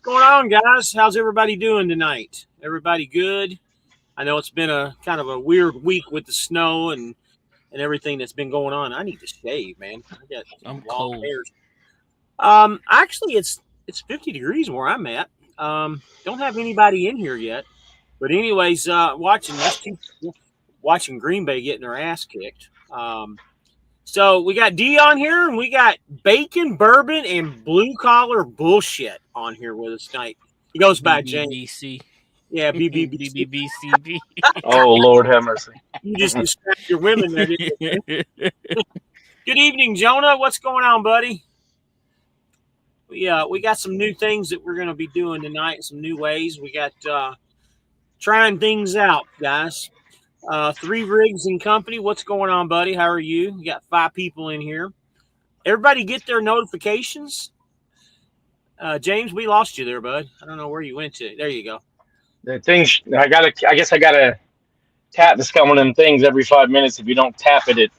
going on, guys? How's everybody doing tonight? Everybody good? I know it's been a kind of a weird week with the snow and everything that's been going on. I need to shave, man. I got I'm long cold. hairs. Actually, it's 50 degrees where I'm at. Don't have anybody in here yet. But anyways, watching Green Bay getting their ass kicked. So we got D on here, and we got bacon, bourbon, and blue collar bullshit on here with us tonight. He goes by James. BBBC. Yeah, BBBC. BBBCB. Oh, Lord have mercy. You just described your women there, didn't you? Good evening, Jonah. What's going on, buddy? We got some new things that we're going to be doing tonight. Some new ways. We got trying things out, guys. Three Rigs and Company. What's going on, buddy? How are you? We got 5 people in here. Everybody get their notifications. James, we lost you there, bud. I don't know where you went to. There you go. The things I guess I gotta tap this one of them things every 5 minutes. If you don't tap it, it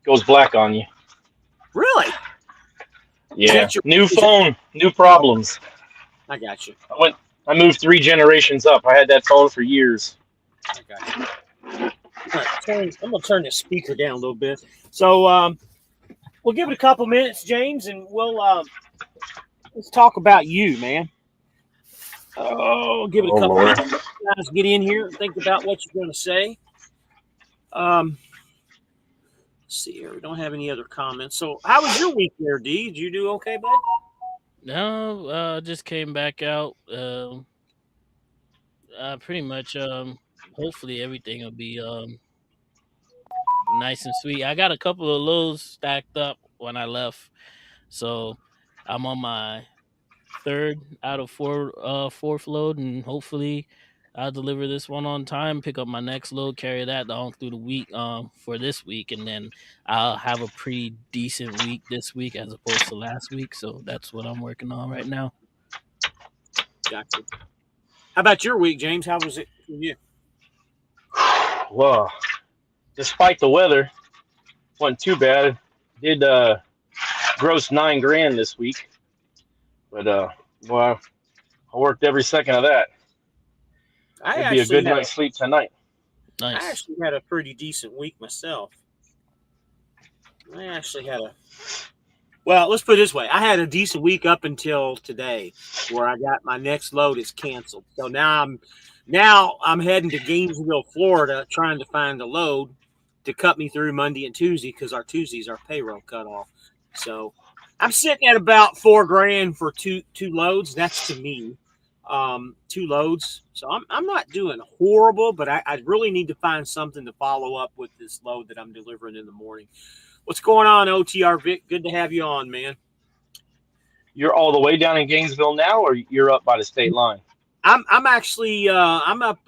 goes black on you. Really? Yeah. New phone, new problems. I got you. I moved 3 generations up. I had that phone for years. I got you. I'm gonna turn the speaker down a little bit. So we'll give it a couple minutes, James, and we'll let's talk about you, man. Oh, give it a couple minutes. Guys, get in here and think about what you're going to say. Let's see here. We don't have any other comments. So, how was your week there, D? Did you do okay, bud? No, just came back out. Pretty much. Hopefully everything will be nice and sweet. I got a couple of loads stacked up when I left, so I'm on my 3rd out of 4th load, and hopefully I'll deliver this one on time, pick up my next load, carry that on through the week for this week, and then I'll have a pretty decent week this week as opposed to last week. So that's what I'm working on right now. Gotcha. How about your week, James? How was it for you? Well, despite the weather, wasn't too bad. Did gross $9,000 this week, but well, I worked every second of that. It'd be a good night's sleep tonight. Nice. I actually had a pretty decent week myself. Well, let's put it this way. I had a decent week up until today, where I got my next load is canceled. So now I'm heading to Gainesville, Florida, trying to find a load to cut me through Monday and Tuesday, because our Tuesdays are payroll cut off. So I'm sitting at about $4,000 for two loads. That's to me, 2 loads. So I'm not doing horrible, but I really need to find something to follow up with this load that I'm delivering in the morning. What's going on, OTR Vic? Good to have you on, man. You're all the way down in Gainesville now, or you're up by the state line? I'm actually I'm up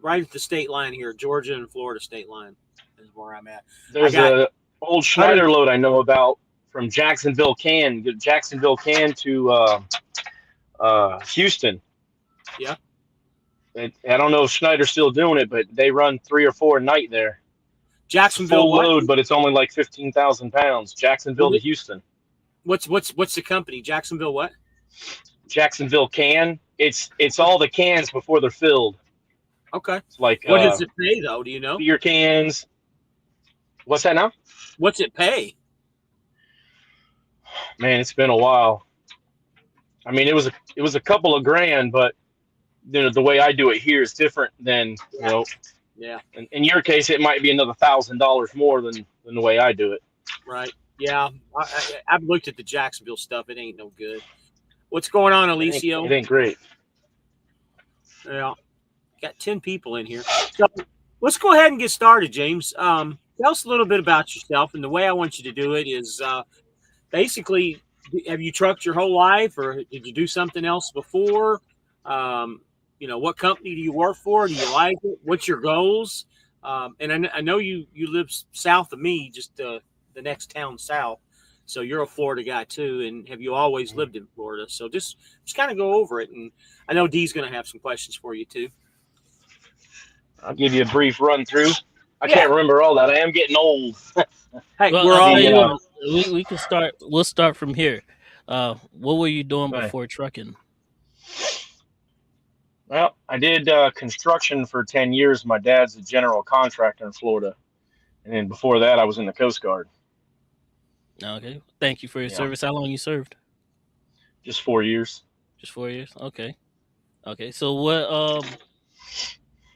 right at the state line here, Georgia and Florida state line is where I'm at. There's a old Schneider load I know about from Jacksonville to Houston. Yeah. I don't know if Schneider's still doing it, but they run 3 or 4 a night there. Jacksonville full load, but it's only like 15,000 pounds. Jacksonville to Houston. What's the company? Jacksonville what? Jacksonville Can. It's all the cans before they're filled. Okay. It's like what does it pay though? Do you know? Beer cans. What's that now? What's it pay? Man, it's been a while. I mean, it was a couple of grand, but the way I do it here is different than Yeah. In your case, it might be another $1,000 more than the way I do it. Right. Yeah. I've looked at the Jacksonville stuff. It ain't no good. What's going on, Alicio? It ain't great. Yeah. Got 10 people in here. So let's go ahead and get started, James. Tell us a little bit about yourself. And the way I want you to do it is basically, have you trucked your whole life, or did you do something else before? What company do you work for? Do you like it? What's your goals? And I know you live south of me, just the next town south. So you're a Florida guy too. And have you always lived in Florida? So just kind of go over it. And I know Dee's going to have some questions for you too. I'll give you a brief run through. I can't remember all that. I am getting old. Hey, well, we can start. We'll start from here. What were you doing before trucking? Well, I did construction for 10 years. My dad's a general contractor in Florida. And then before that, I was in the Coast Guard. Okay. Thank you for your Yeah, service. How long you served? just 4 years. Just 4 years. Okay. Okay. So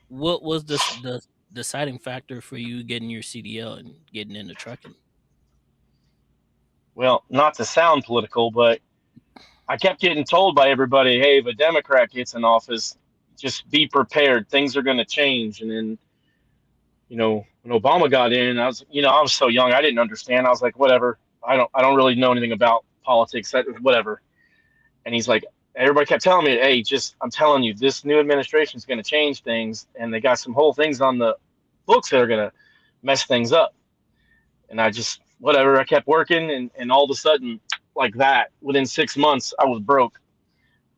what was the deciding factor for you getting your CDL and getting into trucking? Well, not to sound political, but I kept getting told by everybody, hey, if a Democrat gets in office, just be prepared. Things are going to change. And then, when Obama got in, I was so young, I didn't understand. I was like, whatever. I don't really know anything about politics, whatever. And he's like, everybody kept telling me, hey, I'm telling you, this new administration is going to change things. And they got some whole things on the books that are going to mess things up. And I just, whatever, I kept working. And all of a sudden, like that, within 6 months, I was broke.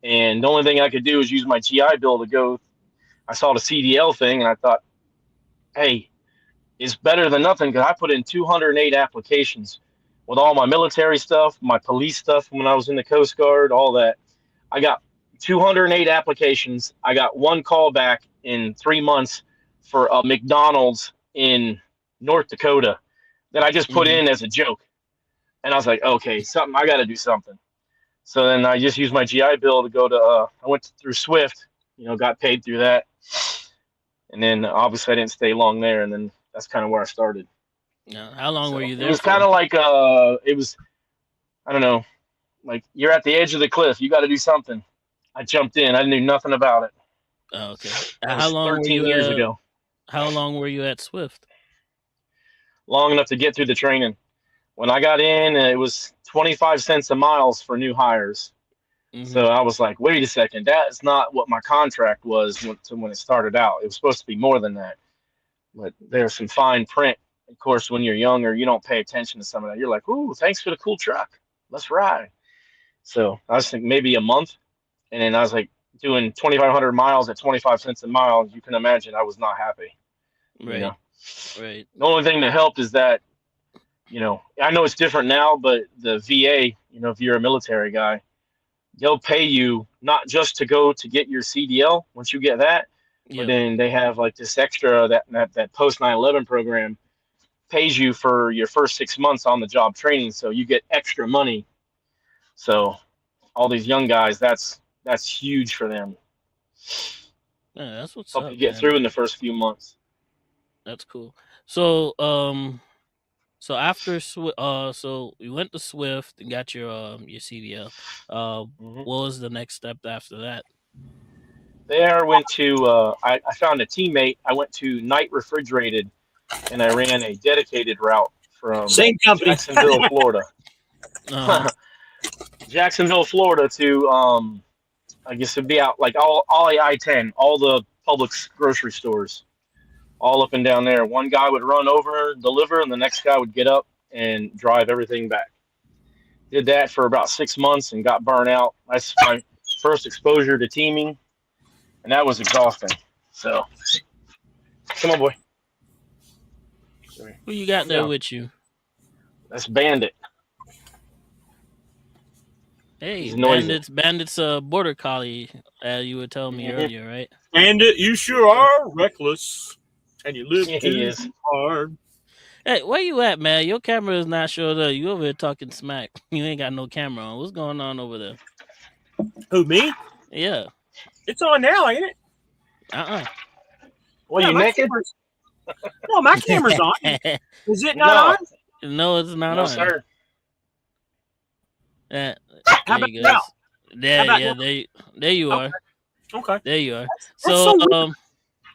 And the only thing I could do is use my GI Bill to go. I saw the CDL thing and I thought, hey, it's better than nothing because I put in 208 applications with all my military stuff, my police stuff when I was in the Coast Guard, all that. I got 208 applications. I got one call back in 3 months for a McDonald's in North Dakota that I just put in as a joke. And I was like, okay, I got to do something. So then I just used my GI Bill to go to, I went through Swift, got paid through that. And then obviously I didn't stay long there. And then that's kind of where I started. How long were you there? It was kind of like, I don't know, like you're at the edge of the cliff. You got to do something. I jumped in. I knew nothing about it. Oh, okay. How long 13 years ago. How long were you at Swift? Long enough to get through the training. When I got in, it was 25 cents a mile for new hires. Mm-hmm. So I was like, wait a second, that's not what my contract was when it started out. It was supposed to be more than that. But there's some fine print. Of course, when you're younger, you don't pay attention to some of that. You're like, ooh, thanks for the cool truck. Let's ride. So I was thinking maybe a month. And then I was like doing 2,500 miles at 25 cents a mile. You can imagine I was not happy. Right. Right. The only thing that helped is that, I know it's different now, but the VA, if you're a military guy, they'll pay you not just to go to get your CDL once you get that, but then they have like this extra that post 9/11 program pays you for your first 6 months on the job training, so you get extra money. So all these young guys, that's huge for them. Yeah, that's what's help up. You get through in the first few months. That's cool. So so after so you went to Swift and got your CDL. What was the next step after that? There I went to I found a teammate. I went to Night Refrigerated, and I ran a dedicated route from same company, Jacksonville, Florida. Jacksonville, Florida to I guess it'd be out like all I-10, all the Publix grocery stores. All up and down there. One guy would run over, deliver, and the next guy would get up and drive everything back. Did that for about 6 months and got burnt out. That's my first exposure to teaming, and that was exhausting. So, come on, boy. Who you got there with you? That's Bandit. Hey, Bandit's a border collie, as you were telling me earlier, right? Bandit, you sure are reckless. And you live too hard. Hey, where you at, man? Your camera is not showing up. You over there talking smack. You ain't got no camera on. What's going on over there? Who, me? Yeah. It's on now, ain't it? Well, you naked? No, my camera's on. Is it not on? No, it's not on. Sir. How about now? There you are. Okay. There you are. So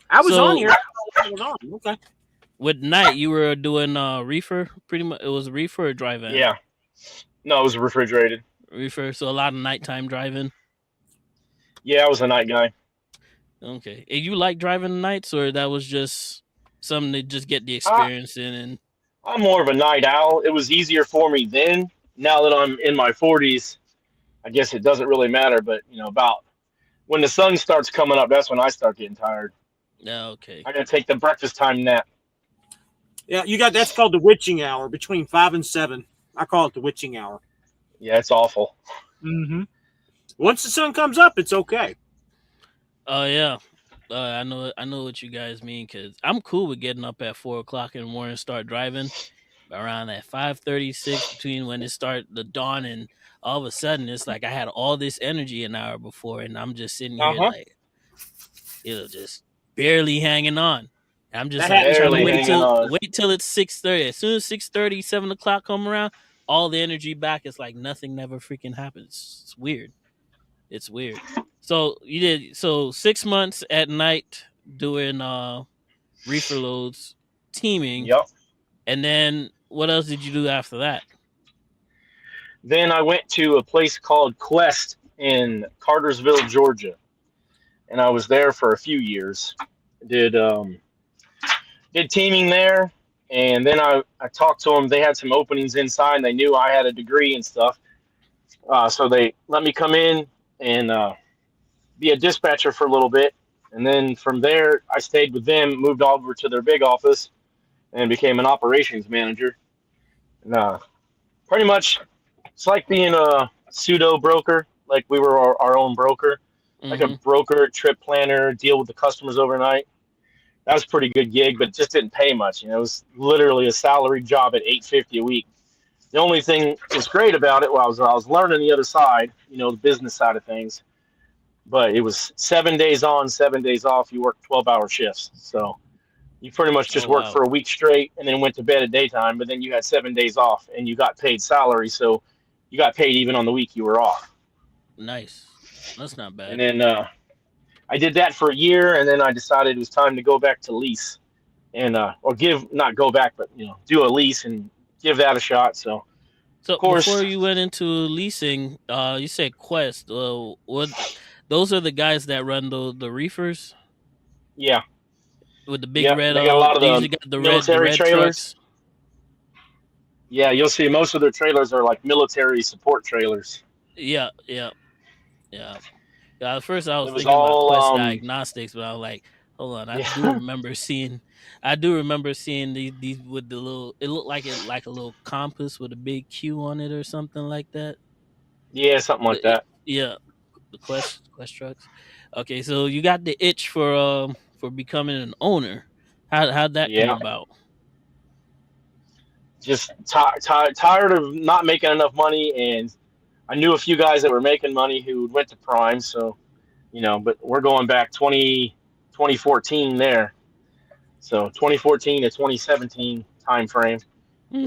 I was on here. I was on. Okay. With Night, you were doing reefer, pretty much. It was reefer or drive-in? Yeah. No, it was refrigerated. Reefer, so a lot of nighttime driving? Yeah, I was a night guy. Okay. And you like driving nights, or that was just something to just get the experience in? And I'm more of a night owl. It was easier for me then. Now that I'm in my 40s, I guess it doesn't really matter, but, about when the sun starts coming up, that's when I start getting tired. Okay. I gotta take the breakfast time nap. Yeah, that's called the witching hour between 5 and 7. I call it the witching hour. Yeah, it's awful. Mm-hmm. Once the sun comes up, it's okay. Oh yeah, I know what you guys mean because I'm cool with getting up at 4 o'clock in the morning, and start driving around at 5:36 between when it start the dawn, and all of a sudden it's like I had all this energy an hour before, and I'm just sitting here Uh-huh. like just barely hanging on. I'm just That like happens to trying to Barely me. hanging on. wait till it's 6:30. As soon as 6:30, 7 o'clock come around, all the energy back. It's like nothing never freaking happens. It's weird. It's weird. So you did 6 months at night doing reefer loads, teaming, Yep. and then what else did you do after that? Then I went to a place called Quest in Cartersville, Georgia, and I was there for a few years. Did did teaming there, and then I talked to them. They had some openings inside. And they knew I had a degree and stuff, so they let me come in and be a dispatcher for a little bit. And then from there, I stayed with them, moved over to their big office, and became an operations manager. And pretty much, it's like being a pseudo broker. Like we were our own broker, like a Mm-hmm. broker, trip planner, deal with the customers overnight. That was a pretty good gig, but it just didn't pay much. It was literally a salaried job at $850 a week. The only thing that was great about it was I was learning the other side, the business side of things. But it was 7 days on, 7 days off. You worked 12-hour shifts, so you pretty much Oh just worked wow, for a week straight, and then went to bed at daytime. But then you had 7 days off, and you got paid salary, so you got paid even on the week you were off. nice. That's not And bad. then I did that for a year, and then I decided it was time to go back to lease and or give not go back, but do a lease and give that a shot. So of So before course, you went into leasing, you said Quest. What? Those are the guys that run the reefers yeah, with the big yeah, red. they got a lot of They the usually got the military red trailers. trucks. Yeah, you'll see most of their trailers are like military support trailers. Yeah, yeah, yeah. Yeah, at first I It was was thinking about all Quest Diagnostics, but I was like, hold on, yeah, I do remember seeing these with the little. It looked like a little compass with a big Q on it or something like that. yeah, something like that. Yeah, the Quest trucks. Okay, so you got the itch for becoming an owner. How'd that come Yeah, about? just tired of not making enough money, and I knew a few guys that were making money who went to Prime. So but we're going back 2014 there. So 2014 to 2017 time frame. Hmm.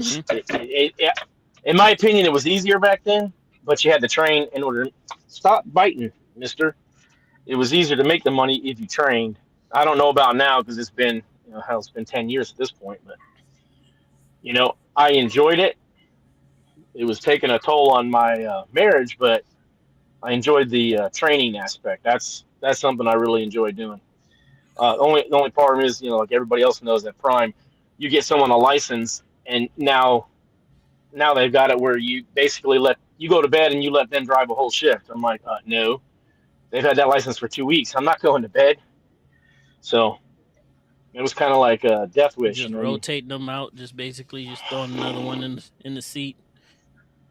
In my opinion, it was easier back then, but you had to train in order to stop biting, mister. It was easier to make the money if you trained. I don't know about now because it's been, hell, it's been 10 years at this point, but, I enjoyed it. It was taking a toll on my marriage, but I enjoyed the training aspect. That's something I really enjoy doing. The only problem is, like everybody else knows at Prime, you get someone a license, and now they've got it where you basically let you go to bed and you let them drive a whole shift. I'm like, no, they've had that license for 2 weeks. I'm not going to bed. So it was kind of like a death wish, Just rotating them out, just basically just throwing another one in the seat.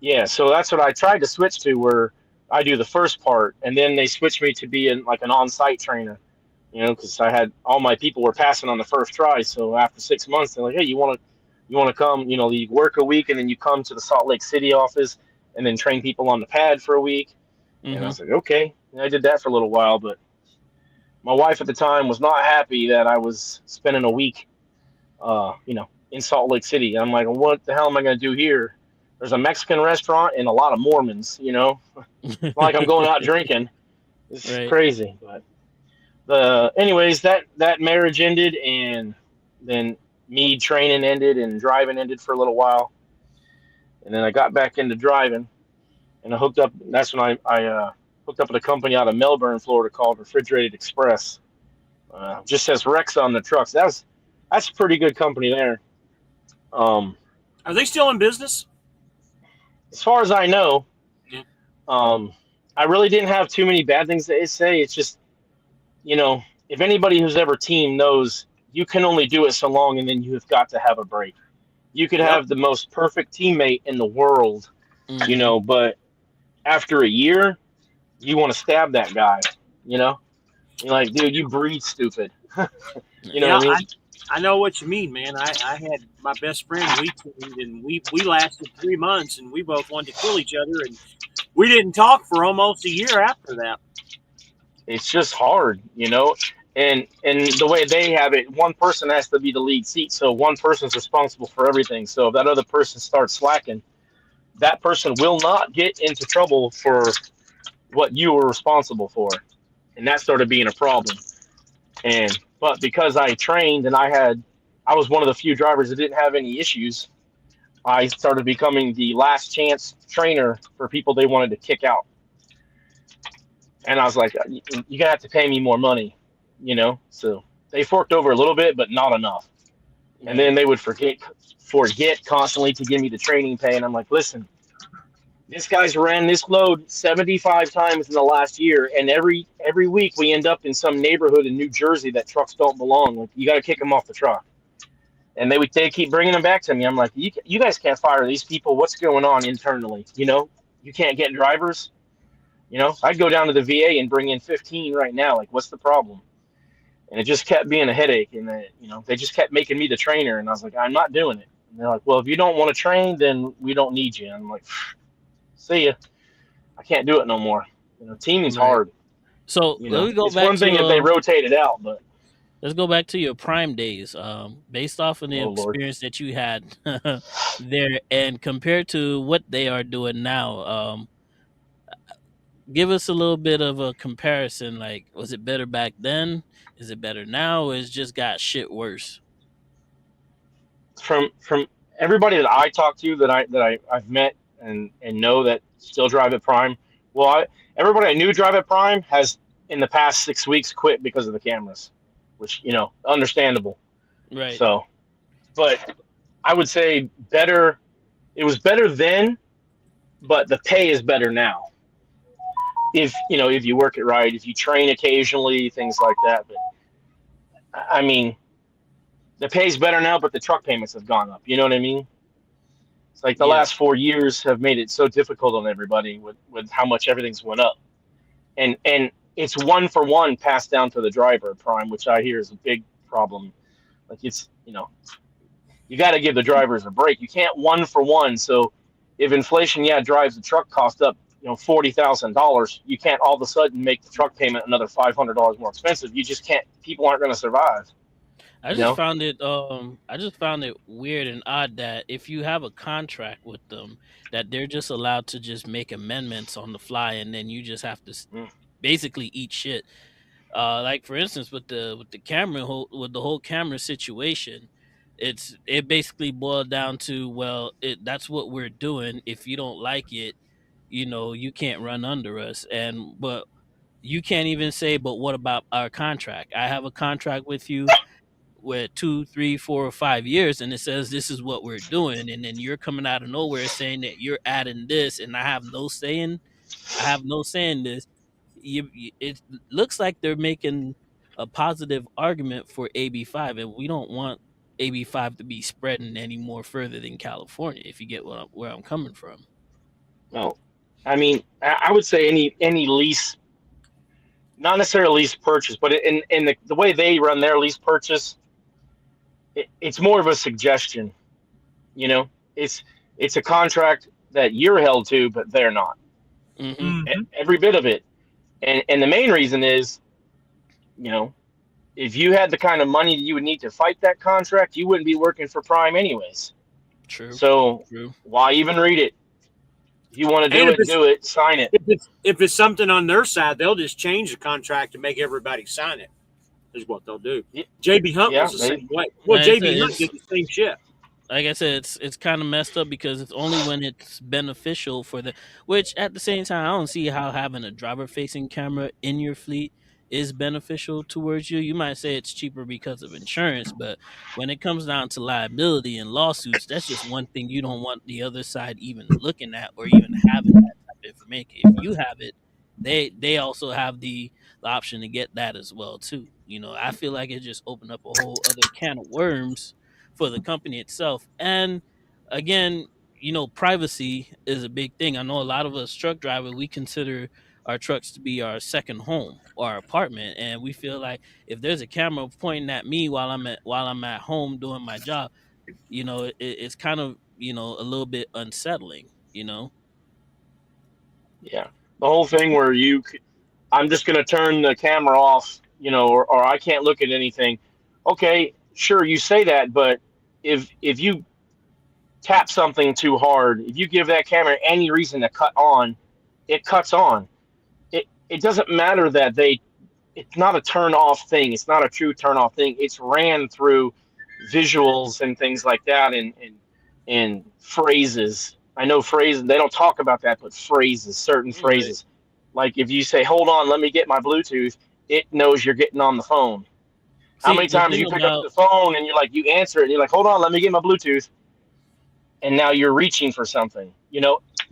yeah. So that's what I tried to switch to, where I do the first part, and then they switched me to be like an on-site trainer. Because I had all my people were passing on the first try. So after 6 months, they're like, hey, you want to come? You work a week and then you come to the Salt Lake City office and then train people on the pad for a week. And I Hmm. was like, okay. And I did that for a little while, but my wife at the time was not happy that I was spending a week, in Salt Lake City. I'm like, what the hell am I going to do here? There's a Mexican restaurant and a lot of Mormons. Not like I'm going out drinking. It's Right. crazy, but anyways, that marriage ended, and then me training ended and driving ended for a little while, and then I got back into driving, and I hooked up. That's when I hooked up with a company out of Melbourne, Florida, called Refrigerated Express. Just says Rex on the trucks. That's a pretty good company there. Um, Are they still in business? as far as I know, Yeah. um, I really didn't have too many bad things to say. It's just, if anybody who's ever teamed knows, you can only do it so long, and then you've got to have a break. You could Yep. have the most perfect teammate in the world, Hmm. but after a year, you want to stab that guy. You know, you're like, dude, you breathe stupid. You know what Yeah, I mean? I know what you mean, man. I had my best friend we teamed, and we lasted 3 months, and we both wanted to kill each other, and we didn't talk for almost a year after that. It's just hard, you know. And the way they have it, one person has to be the lead seat, so one person's responsible for everything. So if that other person starts slacking, that person will not get into trouble for what you were responsible for, and that started being a problem. And but because I trained and I was one of the few drivers that didn't have any issues, I started becoming the last chance trainer for people they wanted to kick out. And I was like, you're gonna have to pay me more money, you know. So they forked over a little bit, but not enough. And Right. then they would forget constantly to give me the training pay. And I'm like, listen, this guy's ran this load 75 times in the last year, and every week we end up in some neighborhood in New Jersey that trucks don't belong. Like, you got to kick them off the truck. And they keep bringing them back to me. I'm like, you guys can't fire these people. What's going on internally? You know, you can't get drivers. You know, I'd go down to the VA and bring in 15 right now. Like, what's the problem? And it just kept being a headache. And they just kept making me the trainer. And I was like, I'm not doing it. And they're like, well, if you don't want to train, then we don't need you. And I'm like, see ya. I can't do it no more. You know, teaming's Right. hard. So You let know, me go it's back one thing to if they rotate it out, but let's go back to your prime days. Based off of the oh Lord. experience that you had there, and compared to what they are doing now, give us a little bit of a comparison. Like, was it better back then? Is it better now? Or it's just got shit worse? From everybody that I talk to I've met and know that still drive at Prime. Well, everybody I knew drive at Prime has in the past 6 weeks quit because of the cameras, which understandable. Right. So, but I would say better. It was better then, but the pay is better now. If you work it right, if you train occasionally, things like that. But I mean, the pay's better now, but the truck payments have gone up. You know what I mean? It's like the Yeah. last 4 years have made it so difficult on everybody with how much everything's went up, and it's one for one passed down to the driver at Prime, which I hear is a big problem. Like you got to give the drivers a break. You can't one for one. So if inflation drives the truck cost up $40,000, you can't all of a sudden make the truck payment another $500 more expensive. You just can't. People aren't going to survive. I You just know. found it weird and odd that if you have a contract with them, that they're just allowed to just make amendments on the fly, and then you just have to Mm. basically eat shit. Like for instance, with the with the whole camera situation, it basically boiled down to, well, that's what we're doing. If you don't like it, you can't run under us. And but you can't even say, but what about our contract? I have a contract with you with 2, 3, 4, or 5 years, and it says this is what we're doing, and then you're coming out of nowhere saying that you're adding this, and I have no say in this. It looks like they're making a positive argument for AB5, and we don't want AB5 to be spreading any more further than California. If you get where I'm coming from. No, I mean I would say any lease, not necessarily lease purchase, but in the way they run their lease purchase, it's more of a suggestion. You know, it's a contract that you're held to, but they're not. Hmm. Mm-hmm. Every bit of it, and the main reason is, you know, if you had the kind of money that you would need to fight that contract, you wouldn't be working for Prime anyways. True. So True. why even read it? If you want to And do it, do it. Sign it. if it's something on their side, they'll just change the contract and make everybody sign it. Is what they'll do. JB Hunt Yeah, was the same way. Well, Like I said, JB Hunt did the same shit. it's kind of messed up because it's only when it's beneficial for the, which at the same time I don't see how having a driver facing camera in your fleet is beneficial towards you. You might say it's cheaper because of insurance, but when it comes down to liability and lawsuits, that's just one thing you don't want the other side even looking at or even having that type of information. If you have it, they also have the option to get that as well too. I feel like it just opened up a whole other can of worms for the company itself. And again, privacy is a big thing. I know a lot of us truck drivers, we consider our trucks to be our second home or our apartment, and we feel like if there's a camera pointing at me while I'm at home doing my job, it's kind of a little bit unsettling. Yeah, the whole thing where I'm just gonna turn the camera off, or I can't look at anything. Okay, sure, you say that, but if you tap something too hard, if you give that camera any reason to cut on, it cuts on. It doesn't matter that it's not a turn off thing. It's not a true turn off thing. It's ran through visuals and things like that, and phrases. I know phrases, they don't talk about that, but phrases, certain Right. phrases. Like if you say, "Hold on, let me get my Bluetooth," it knows you're getting on the phone. How See, many the times thing you pick up about the phone and you answer it and you're like, "Hold on, let me get my Bluetooth," and now you're reaching for something.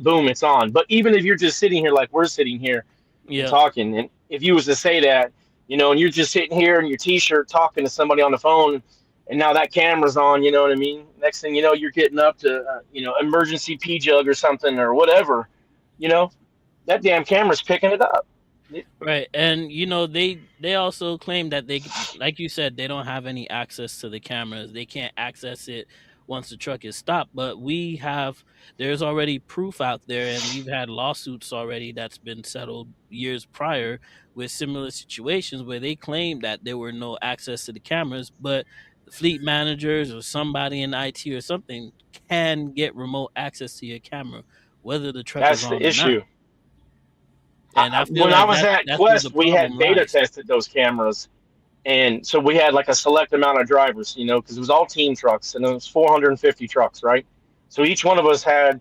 Boom, it's on. But even if you're just sitting here like we're sitting here and yeah, talking, and if you was to say that, and you're just sitting here in your t-shirt talking to somebody on the phone, and now that camera's on, you know what I mean? Next thing you know, you're getting up to, emergency pee jug or something or whatever, you know, that damn camera's picking it up. right. And they also claim that they, like you said, they don't have any access to the cameras. They can't access it once the truck is stopped. But there's already proof out there, and we've had lawsuits already that's been settled years prior with similar situations where they claim that there were no access to the cameras, but the fleet managers or somebody in IT or something can get remote access to your camera, whether the truck is That's on the or not. issue. And I feel When I like was at that's where the Quest, we had problem beta lies. tested those cameras. And so we had like a select amount of drivers, because it was all team trucks and it was 450 trucks, right? So each one of us had,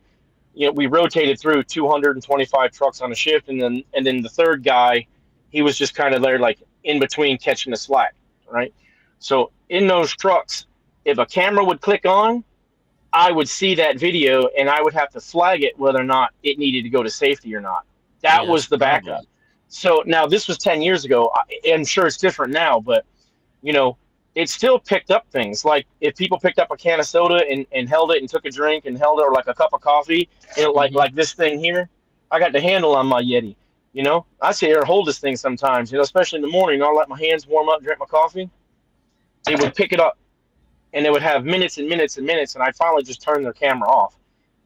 we rotated through 225 trucks on a shift, and then the third guy, he was just kind of there like in between catching the slack, right? So in those trucks, if a camera would click on, I would see that video and I would have to flag it whether or not it needed to go to safety or not. That Yeah, that's was the the problem. backup. So now this was 10 years ago. I'm sure it's different now, but you know, it still picked up things. Like if people picked up a can of soda and held it and took a drink and held it, or like a cup of coffee, and Hmm. like this thing here, I got the handle on my Yeti. I sit here and hold this thing sometimes, especially in the morning. I'll let my hands warm up, drink my coffee. It would pick it up and it would have minutes and minutes and minutes. And I finally just turned their camera off,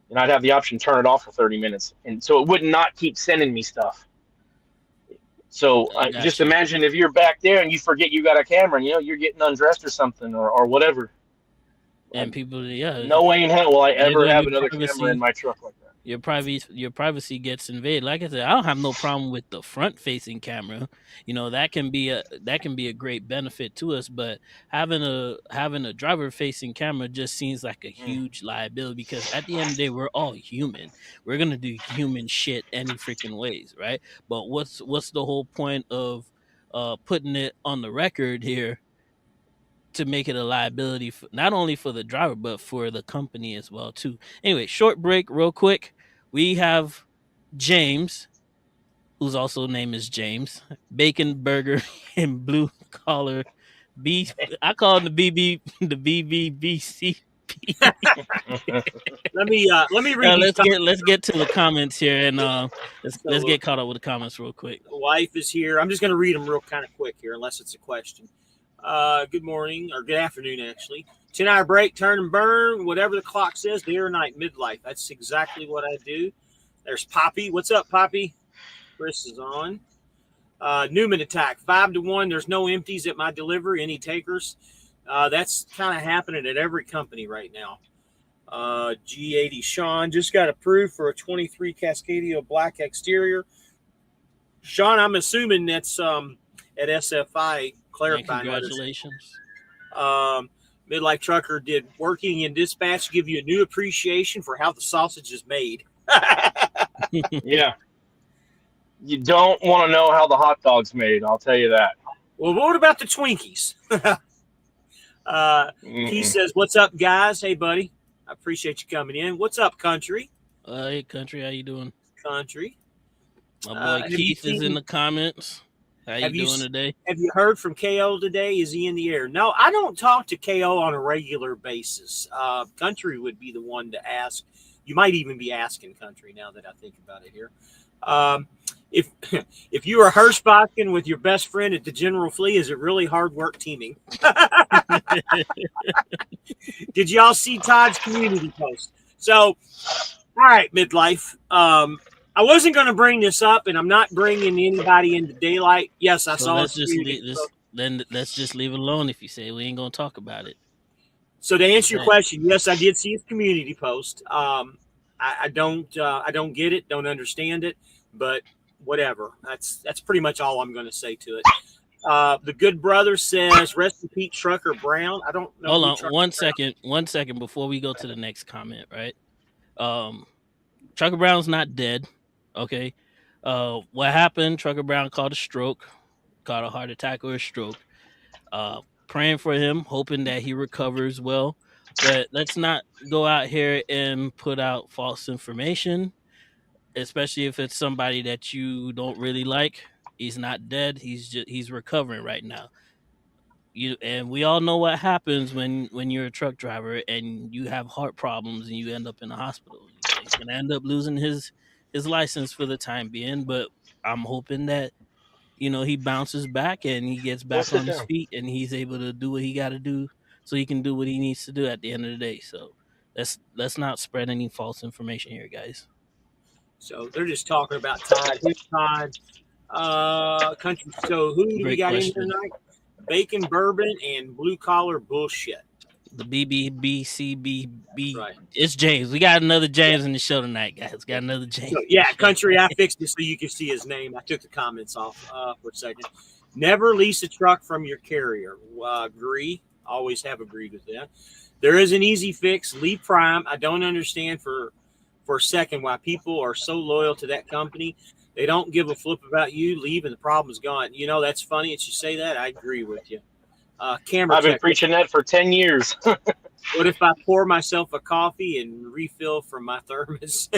and I'd have the option to turn it off for 30 minutes. And so it would not keep sending me stuff. So I just got you. imagine if you're back there and you forget you got a camera, and you're getting undressed or something, or whatever. And people, yeah, No way in hell will I ever have literally another camera in my truck like that. your privacy gets invaded. Like I said, I don't have no problem with the front facing camera. That can be a great benefit to us, but having a driver facing camera just seems like a Mm. huge liability, because at the end of the day we're all human. We're gonna do human shit any freaking ways, right? But what's the whole point of putting it on the record here to make it a liability for, not only for the driver but for the company as well too. Anyway, short break real quick. We have James, whose also name is James, Bacon Burger and Blue Collar B. I call him the BBBCP. Let me read these comments. Let's get to the comments here, and let's So get caught up with the comments real quick. wife is here. I'm just going to read them real kind of quick here, unless it's a question. Good morning or good afternoon, actually. 10-hour break, turn and burn, whatever the clock says, day or night, midlife. That's exactly what I do. There's Poppy. What's up, Poppy? Chris is on. Newman attack, 5-1. There's no empties at my delivery. Any takers? That's kind of happening at every company right now. G80 Sean just got approved for a 23 Cascadia black exterior. Sean, I'm assuming that's at SFI And clarifying whether congratulations. Midlife Trucker did working in dispatch give you a new appreciation for how the sausage is made. Yeah, you don't want to know how the hot dog's made. I'll tell you that. Well, what about the Twinkies? Keith Mm-mm. says, "What's up, guys? Hey, buddy. I appreciate you coming in. What's up, country? Hey, country, how you doing? Country. My boy Have you Keith is in seen? the comments. How you Have you doing today? have you heard from KO today? Is he in the air? No, I don't talk to KO on a regular basis. Country would be the one to ask. You might even be asking Country now that I think about it here. Um, if if you are Hirschbachen with your best friend at the General Flea, is it really hard work teaming? Did y'all see Todd's community post? So, all right, midlife. I wasn't going to bring this up, and I'm not bringing anybody into daylight. Yes, I So saw his let's just community leave this. post. Then let's just leave it alone. If you say we ain't gonna talk about it, So to just answer your saying. question, yes, I did see his community post. I don't get it, don't understand it, but whatever. That's pretty much all I'm going to say to it. The good brother says, "Rest in peace, Trucker Brown." I don't know Hold who on Trucker one Brown. second. 1 second before we go to the next comment. Right. Um, Trucker Brown's not dead. Okay. What happened? Trucker Brown caught a stroke, caught a heart attack or a stroke. Praying for him, hoping that he recovers well. But let's not go out here and put out false information, especially if it's somebody that you don't really like. He's not dead. He's recovering right now. And we all know what happens when you're a truck driver and you have heart problems and you end up in the hospital. He's gonna end up losing his license for the time being, but I'm hoping that he bounces back and he gets Go back sit on his down. feet and he's able to do what he got to do so he can do what he needs to do at the end of the day. So let's not spread any false information here, guys. So they're just talking about Todd. Who's Todd? Country. So who do we Great got in here question. tonight? Bacon, bourbon, and blue collar bullshit. The BBBCBB. Right. It's James. We got another Yeah. James in the show tonight, guys. We got another James. So yeah, country. I fixed it so you can see his name. I took the comments off for a second. Never lease a truck from your carrier. Agree. Always have agreed with that. There is an easy fix. Leave Prime. I don't understand for a second why people are so loyal to that company. They don't give a flip about you. Leave and the problem's gone. You know that's funny that you say that. I agree with you. Camera I've been tech. preaching that for 10 years. What if I pour myself a coffee and refill from my thermos?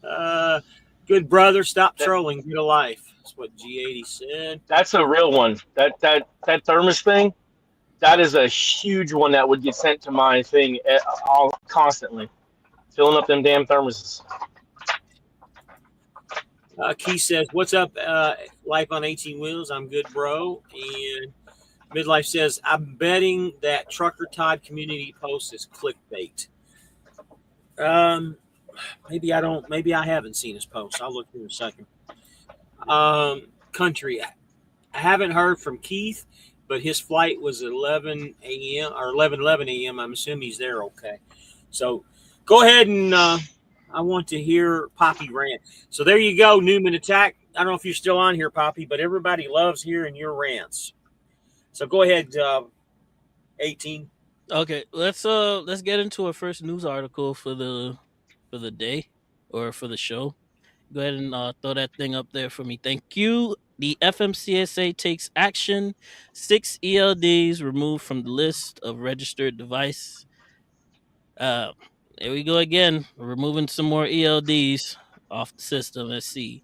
uh, Good brother, stop That, trolling. Get a life. That's what G80 said. that's a real one. That thermos thing, that is a huge one that would get sent to my thing all constantly, filling up them damn thermoses. Key says, "What's up, life on 18 wheels? I'm good, bro." And Midlife says, "I'm betting that Trucker Todd community post is clickbait." Um, Maybe I don't. Maybe I haven't seen his post. I'll look here in a second. Country. I haven't heard from Keith, but his flight was 11 a.m. or 11:11 a.m. I'm assuming he's there. Okay, so go ahead and I want to hear Poppy rant. So there you go, Newman Attack. I don't know if you're still on here, Poppy, but everybody loves hearing your rants. So go ahead, 18. Okay, let's get into our first news article for the day or for the show. Go ahead and throw that thing up there for me. Thank you. The FMCSA takes action. 6 ELDs removed from the list of registered device. Uh, there we go again. We're removing some more ELDs off the system. Let's see.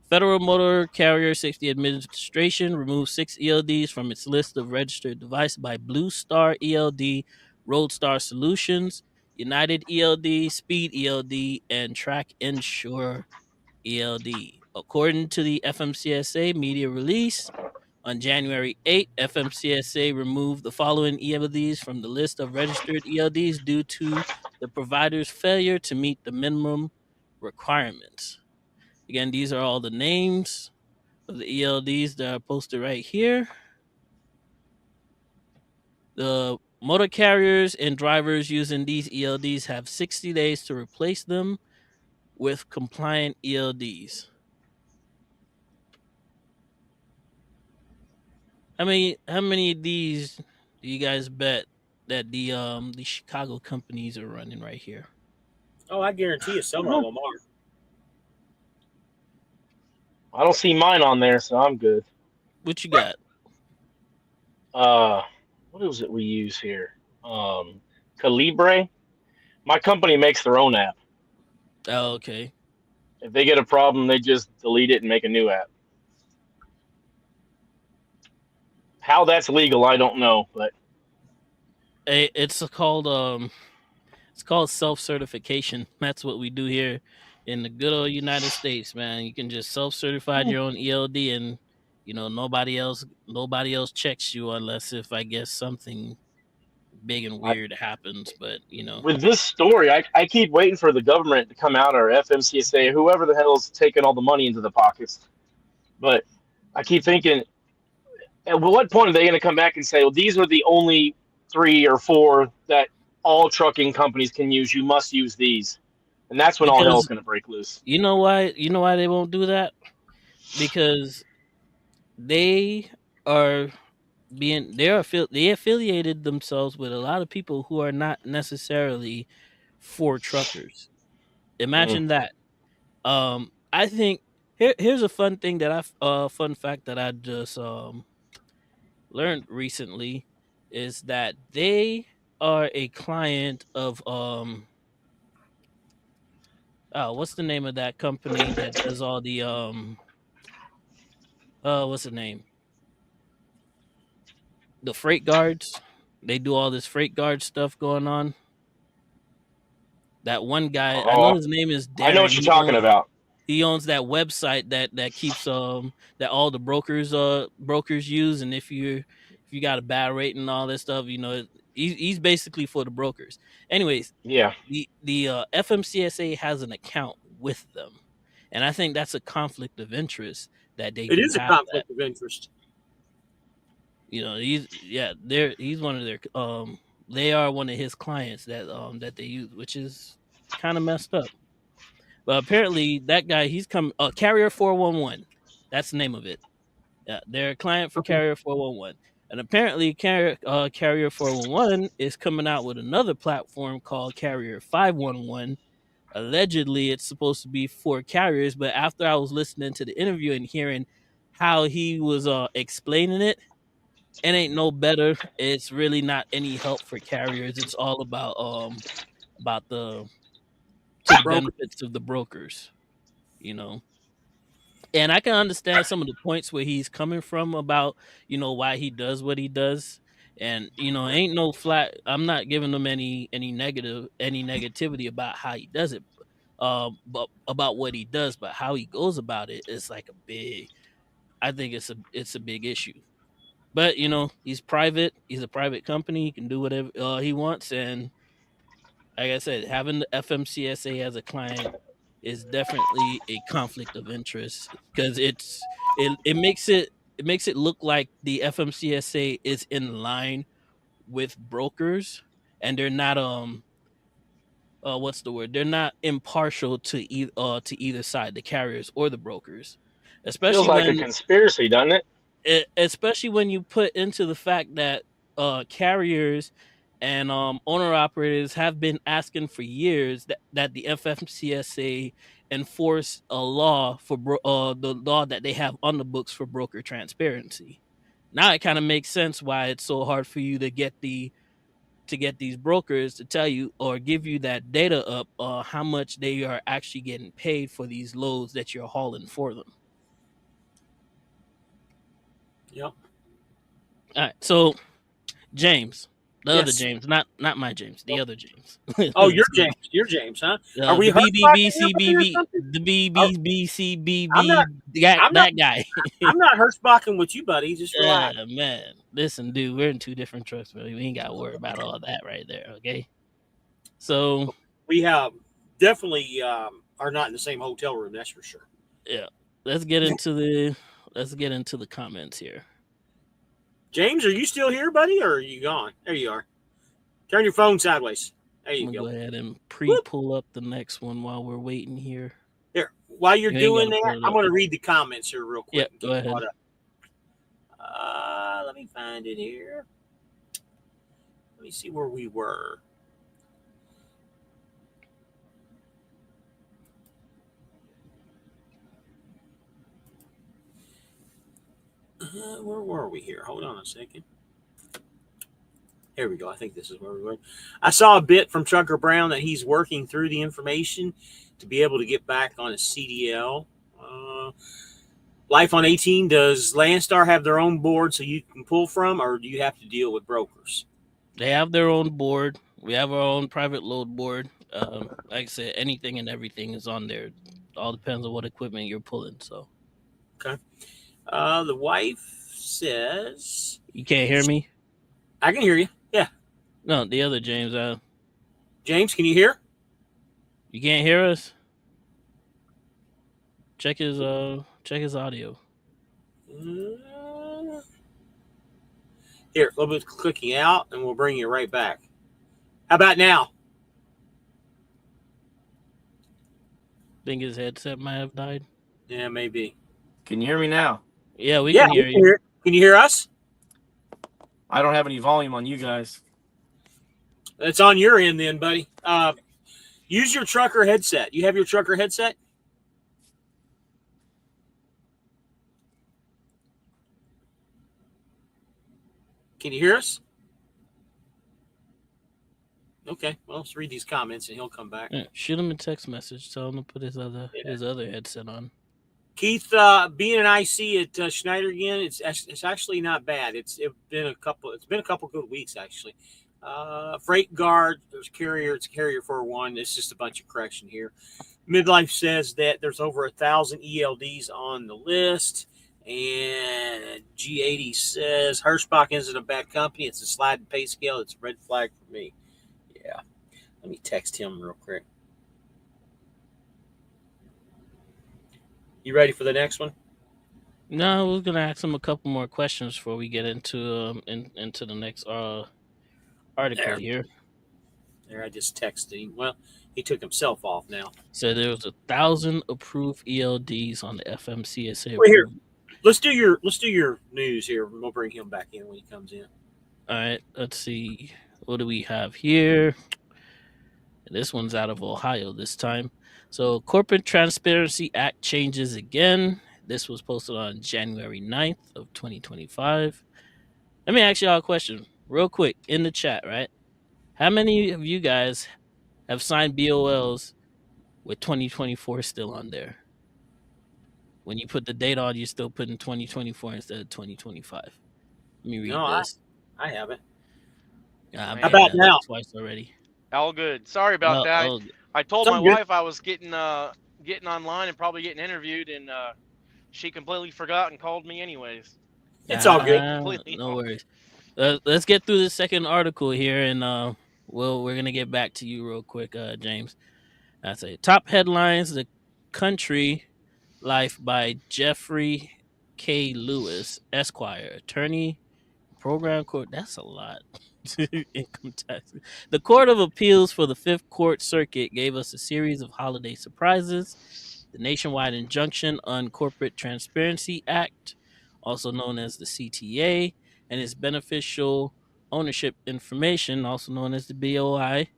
Federal Motor Carrier Safety Administration removed 6 ELDs from its list of registered device by Blue Star ELD, Roadstar Solutions, United ELD, Speed ELD, and Track Insure ELD. According to the FMCSA media release, on January 8, FMCSA removed the following ELDs from the list of registered ELDs due to the provider's failure to meet the minimum requirements. Again, these are all the names of the ELDs that are posted right here. The motor carriers and drivers using these ELDs have 60 days to replace them with compliant ELDs. How many of these do you guys bet that the Chicago companies are running right here? Oh, I guarantee you some of Mhm. them are. I don't see mine on there, so I'm good. What you got? Uh, what is it we use here? Calibre. My company makes their own app. Oh, okay. If they get a problem, they just delete it and make a new app. How that's legal, I don't know, but It's called self certification. That's what we do here in the good old United States, man, you can just self-certify your own ELD, and nobody else checks you unless if I guess something big and I, weird happens. But with this story, I keep waiting for the government to come out or FMCSA, whoever the hell's taking all the money into the pockets. But I keep thinking, at what point are they going to come back and say, well, these are the only 3 or 4 that all trucking companies can use. You must use these. And that's when all hell's because going to break loose. you know why they won't do that, because they are they affiliated themselves with a lot of people who are not necessarily for truckers. Mm. Imagine that. I think here's a fun fact that I just learned recently, is that they are a client of what's the name of that company that does all the what's the name, the freight guards. They do all this freight guard stuff going on. That one guy, I know Oh, his name is I know Darren. what you're talking about. He owns that website that keeps that all the brokers use, and if you got a bad rate and all this stuff, he's basically for the brokers. Anyways, Yeah. the FMCSA has an account with them, and I think that's a conflict of interest that they It do is a have that. conflict of interest. He's one of their they are one of his clients that they use, which is kind of messed up. But apparently that guy, he's come Carrier 411. That's the name of it. Yeah, they're a client for Okay. Carrier 411. And apparently Carrier 411 is coming out with another platform called Carrier 511. Allegedly it's supposed to be for carriers, but after I was listening to the interview and hearing how he was explaining it, it ain't no better. It's really not any help for carriers. It's all about the to the Broker. benefits of the brokers, you know. And I can understand some of the points where he's coming from about, why he does what he does. And, ain't no flat, I'm not giving him any negativity about how he does it. But about what he does, but how he goes about it is like I think it's a big issue. But he's private. He's a private company. He can do whatever he wants. And like I said, having the FMCSA as a client is definitely a conflict of interest, because it makes it look like the FMCSA is in line with brokers, and they're not what's the word? They're not impartial to either side, the carriers or the brokers, Feels especially like a when conspiracy, doesn't it? especially when you put into the fact that carriers and owner operators have been asking for years that the FMCSA enforce a law for the law that they have on the books for broker transparency. Now it kind of makes sense why it's so hard for you to get these brokers to tell you or give you that data up how much they are actually getting paid for these loads that you're hauling for them. Yep. All right, so James, the other Yes. James, not my James, the Oh, other James. oh, you're So, James. You're James, huh? Are we the hurt talking or BBBCBB, something? the Oh, I'm not. BBBCBB, that I'm not. that guy. I'm not Hirschbaching with you, buddy. Just relax. Man, listen, dude, we're in two different trucks, man. We ain't got to worry about all that right there, okay? So, We have definitely are not in the same hotel room. That's for sure. yeah, let's get into the comments here. James, are you still here, buddy, or are you gone? There you are. Turn your phone sideways. There you I'm gonna go. go ahead and Whoop. pull up the next one while we're waiting here. Here, while you're You ain't doing gotta that, pull it I'm up. going to read the comments here real Yeah, quick and go get ahead. caught up. Let me find it here. Let me see where we were. Where were we here? Hold on a second. Here we go. I think this is where we were. I saw a bit from Trucker Brown that he's working through the information to be able to get back on his CDL. Life on 18, does Landstar have their own board so you can pull from, or do you have to deal with brokers? They have their own board. We have our own private load board. Like I said, anything and everything is on there. All depends on what equipment you're pulling. So Okay. The wife says, you can't hear me? I can hear you. Yeah. No, the other James. James, can you hear? You can't hear us? Check his audio. Uh, Here, a little bit clicking out, and we'll bring you right back. How about now? Think his headset might have died. Yeah, maybe. Can you hear me now? Yeah, we Yeah, can hear we you. Can you hear us? I don't have any volume on you guys. It's on your end then, buddy. Use your trucker headset. You have your trucker headset? Can you hear us? Okay, well, let's read these comments and he'll come back. Yeah, shoot him a text message. Tell him to put his other headset on. Keith, being an IC at Schneider again, it's actually not bad. It's been a couple good weeks actually. Freight guard, there's carrier. It's carrier 41. It's just a bunch of correction here. Midlife says that there's over 1,000 ELDs on the list. And G80 says Hirschbach isn't a bad company. It's a slide and pay scale. It's a red flag for me. Yeah. Let me text him real quick. You ready for the next one? No, we're gonna ask him a couple more questions before we get into into the next article here. There, I just texted him. Well, he took himself off now. So there was 1,000 approved ELDs on the FMCSA. Well, here, let's do your news here. We'll bring him back in when he comes in. All right, let's see. What do we have here? This one's out of Ohio this time. So Corporate Transparency Act changes again. This was posted on January 9th of 2025. Let me ask y'all a question real quick in the chat, right? How many of you guys have signed BOLs with 2024 still on there? When you put the date on, you're still putting 2024 instead of 2025. Let me read this. I haven't. How about now? Twice already. All good. Sorry about that. I told my wife I was getting online and probably getting interviewed, and she completely forgot and called me anyways. It's all good. No worries. Let's get through the second article here, and we're gonna get back to you real quick, James. I say top headlines: The Country Life by Jeffrey K. Lewis, Esquire, attorney, program court. That's a lot. Income tax. The Court of Appeals for the Fifth Court Circuit gave us a series of holiday surprises. The Nationwide Injunction on Corporate Transparency Act, also known as the CTA, and its beneficial ownership information, also known as the BOI,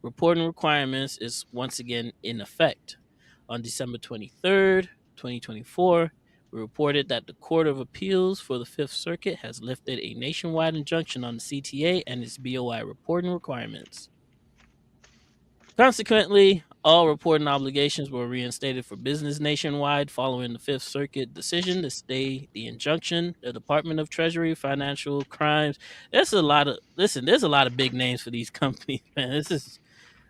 reporting requirements is once again in effect. On December 23rd, 2024, we reported that the Court of Appeals for the Fifth Circuit has lifted a nationwide injunction on the CTA and its BOI reporting requirements. Consequently, all reporting obligations were reinstated for business nationwide following the Fifth Circuit decision to stay the injunction. The Department of Treasury, Financial Crimes. There's a lot of big names for these companies, man.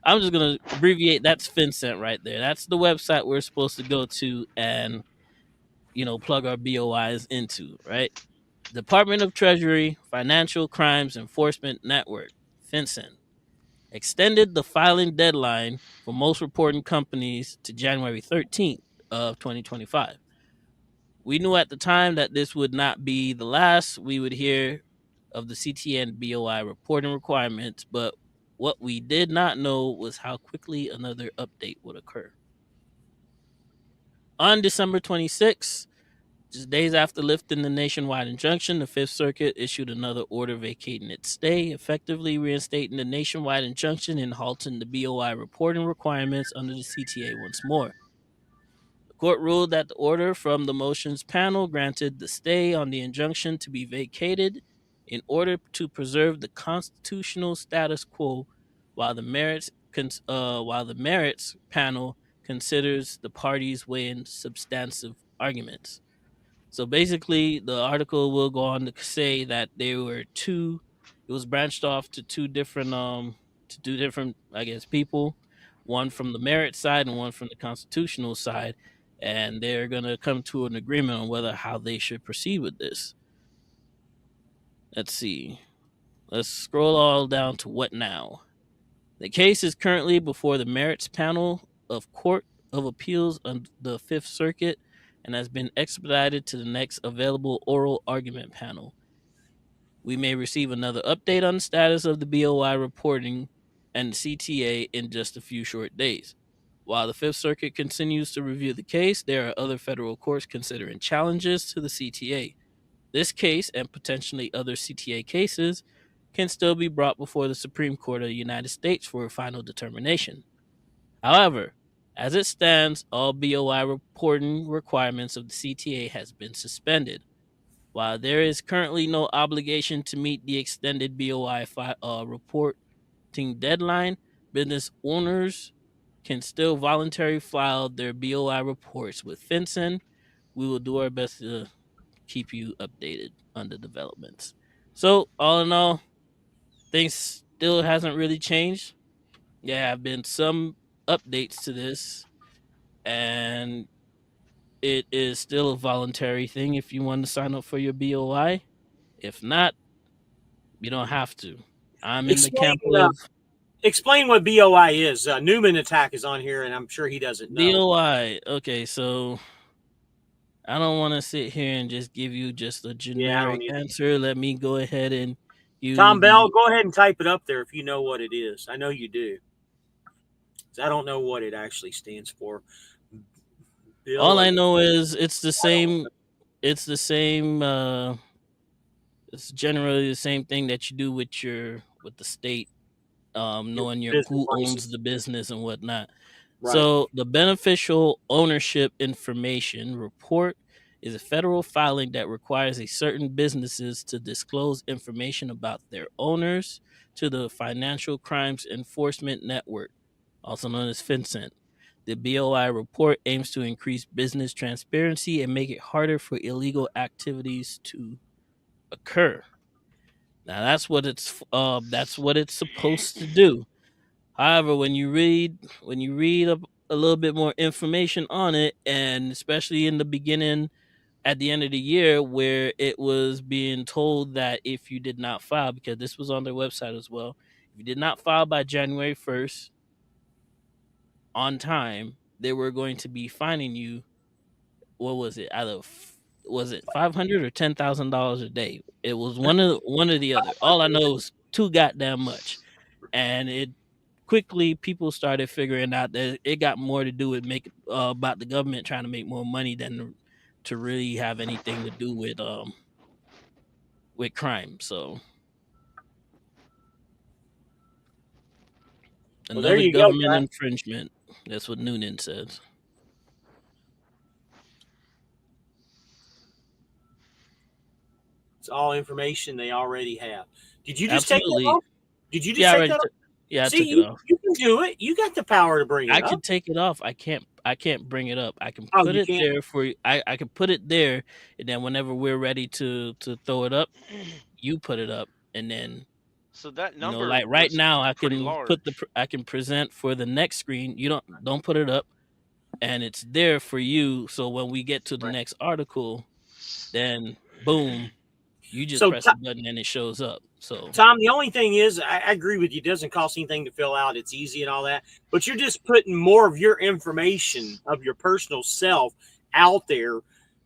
I'm just going to abbreviate. That's FinCEN right there. That's the website we're supposed to go to and plug our BOIs into, right? Department of Treasury, Financial Crimes Enforcement Network, FinCEN, extended the filing deadline for most reporting companies to January 13th of 2025. We knew at the time that this would not be the last we would hear of the CTA and BOI reporting requirements, but what we did not know was how quickly another update would occur. On December 26th, just days after lifting the nationwide injunction, the Fifth Circuit issued another order vacating its stay, effectively reinstating the nationwide injunction and halting the BOI reporting requirements under the CTA once more. The court ruled that the order from the motions panel granted the stay on the injunction to be vacated in order to preserve the constitutional status quo while the merits panel considers the parties weighing substantive arguments. So basically, the article will go on to say that there were it was branched off to two different, I guess, people. one from the merit side and one from the constitutional side, and they're going to come to an agreement on how they should proceed with this. Let's see. Let's scroll all down to what now. The case is currently before the merits panel of Court of Appeals on the Fifth Circuit and has been expedited to the next available oral argument panel. We may receive another update on the status of the BOI reporting and the CTA in just a few short days. While the Fifth Circuit continues to review the case, there are other federal courts considering challenges to the CTA. This case and potentially other CTA cases can still be brought before the Supreme Court of the United States for a final determination. However, as it stands, all BOI reporting requirements of the CTA has been suspended. While there is currently no obligation to meet the extended BOI reporting deadline, business owners can still voluntarily file their BOI reports with FinCEN. We will do our best to keep you updated on the developments. So, all in all, things still hasn't really changed. There have been some updates to this, and it is still a voluntary thing if you want to sign up for your BOI. If not, you don't have to. I'm in the camp of explain what BOI is. Newman Attack is on here, and I'm sure he doesn't know. BOI. Okay, so I don't want to sit here and just give you just a generic answer. Let me go ahead and Tom Bell, go ahead and type it up there if you know what it is. I know you do. I don't know what it actually stands for. All I know is it's the same. It's the same. It's generally the same thing that you do with the state, knowing who owns the business and whatnot. Right. So the beneficial ownership information report is a federal filing that requires certain businesses to disclose information about their owners to the Financial Crimes Enforcement Network, also known as FinCEN. The BOI report aims to increase business transparency and make it harder for illegal activities to occur. Now that's what it's supposed to do. However, when you read a little bit more information on it, and especially in the beginning, at the end of the year, where it was being told that if you did not file, because this was on their website as well, if you did not file by January 1st on time, they were going to be fining you. What was it? Was it $500 or $10,000 a day? It was one or the other. All I know is too goddamn much, and it quickly people started figuring out that it got more to do with about the government trying to make more money than to really have anything to do with crime. So another government infringement. That's what Noonan says. It's all information they already have. Did you just take it off? Did you just take that off? Yeah, I took it off. You can do it. You got the power to bring it up. I can take it off. I can't bring it up. I can put it there for you. I can put it there, and then whenever we're ready to throw it up, you put it up, and then. So that number, like right now, I can present for the next screen. You don't put it up, and it's there for you. So when we get to the next article, then boom. You just press the button and it shows up. So Tom, the only thing is, I agree with you. It doesn't cost anything to fill out. It's easy and all that. But you're just putting more of your information of your personal self out there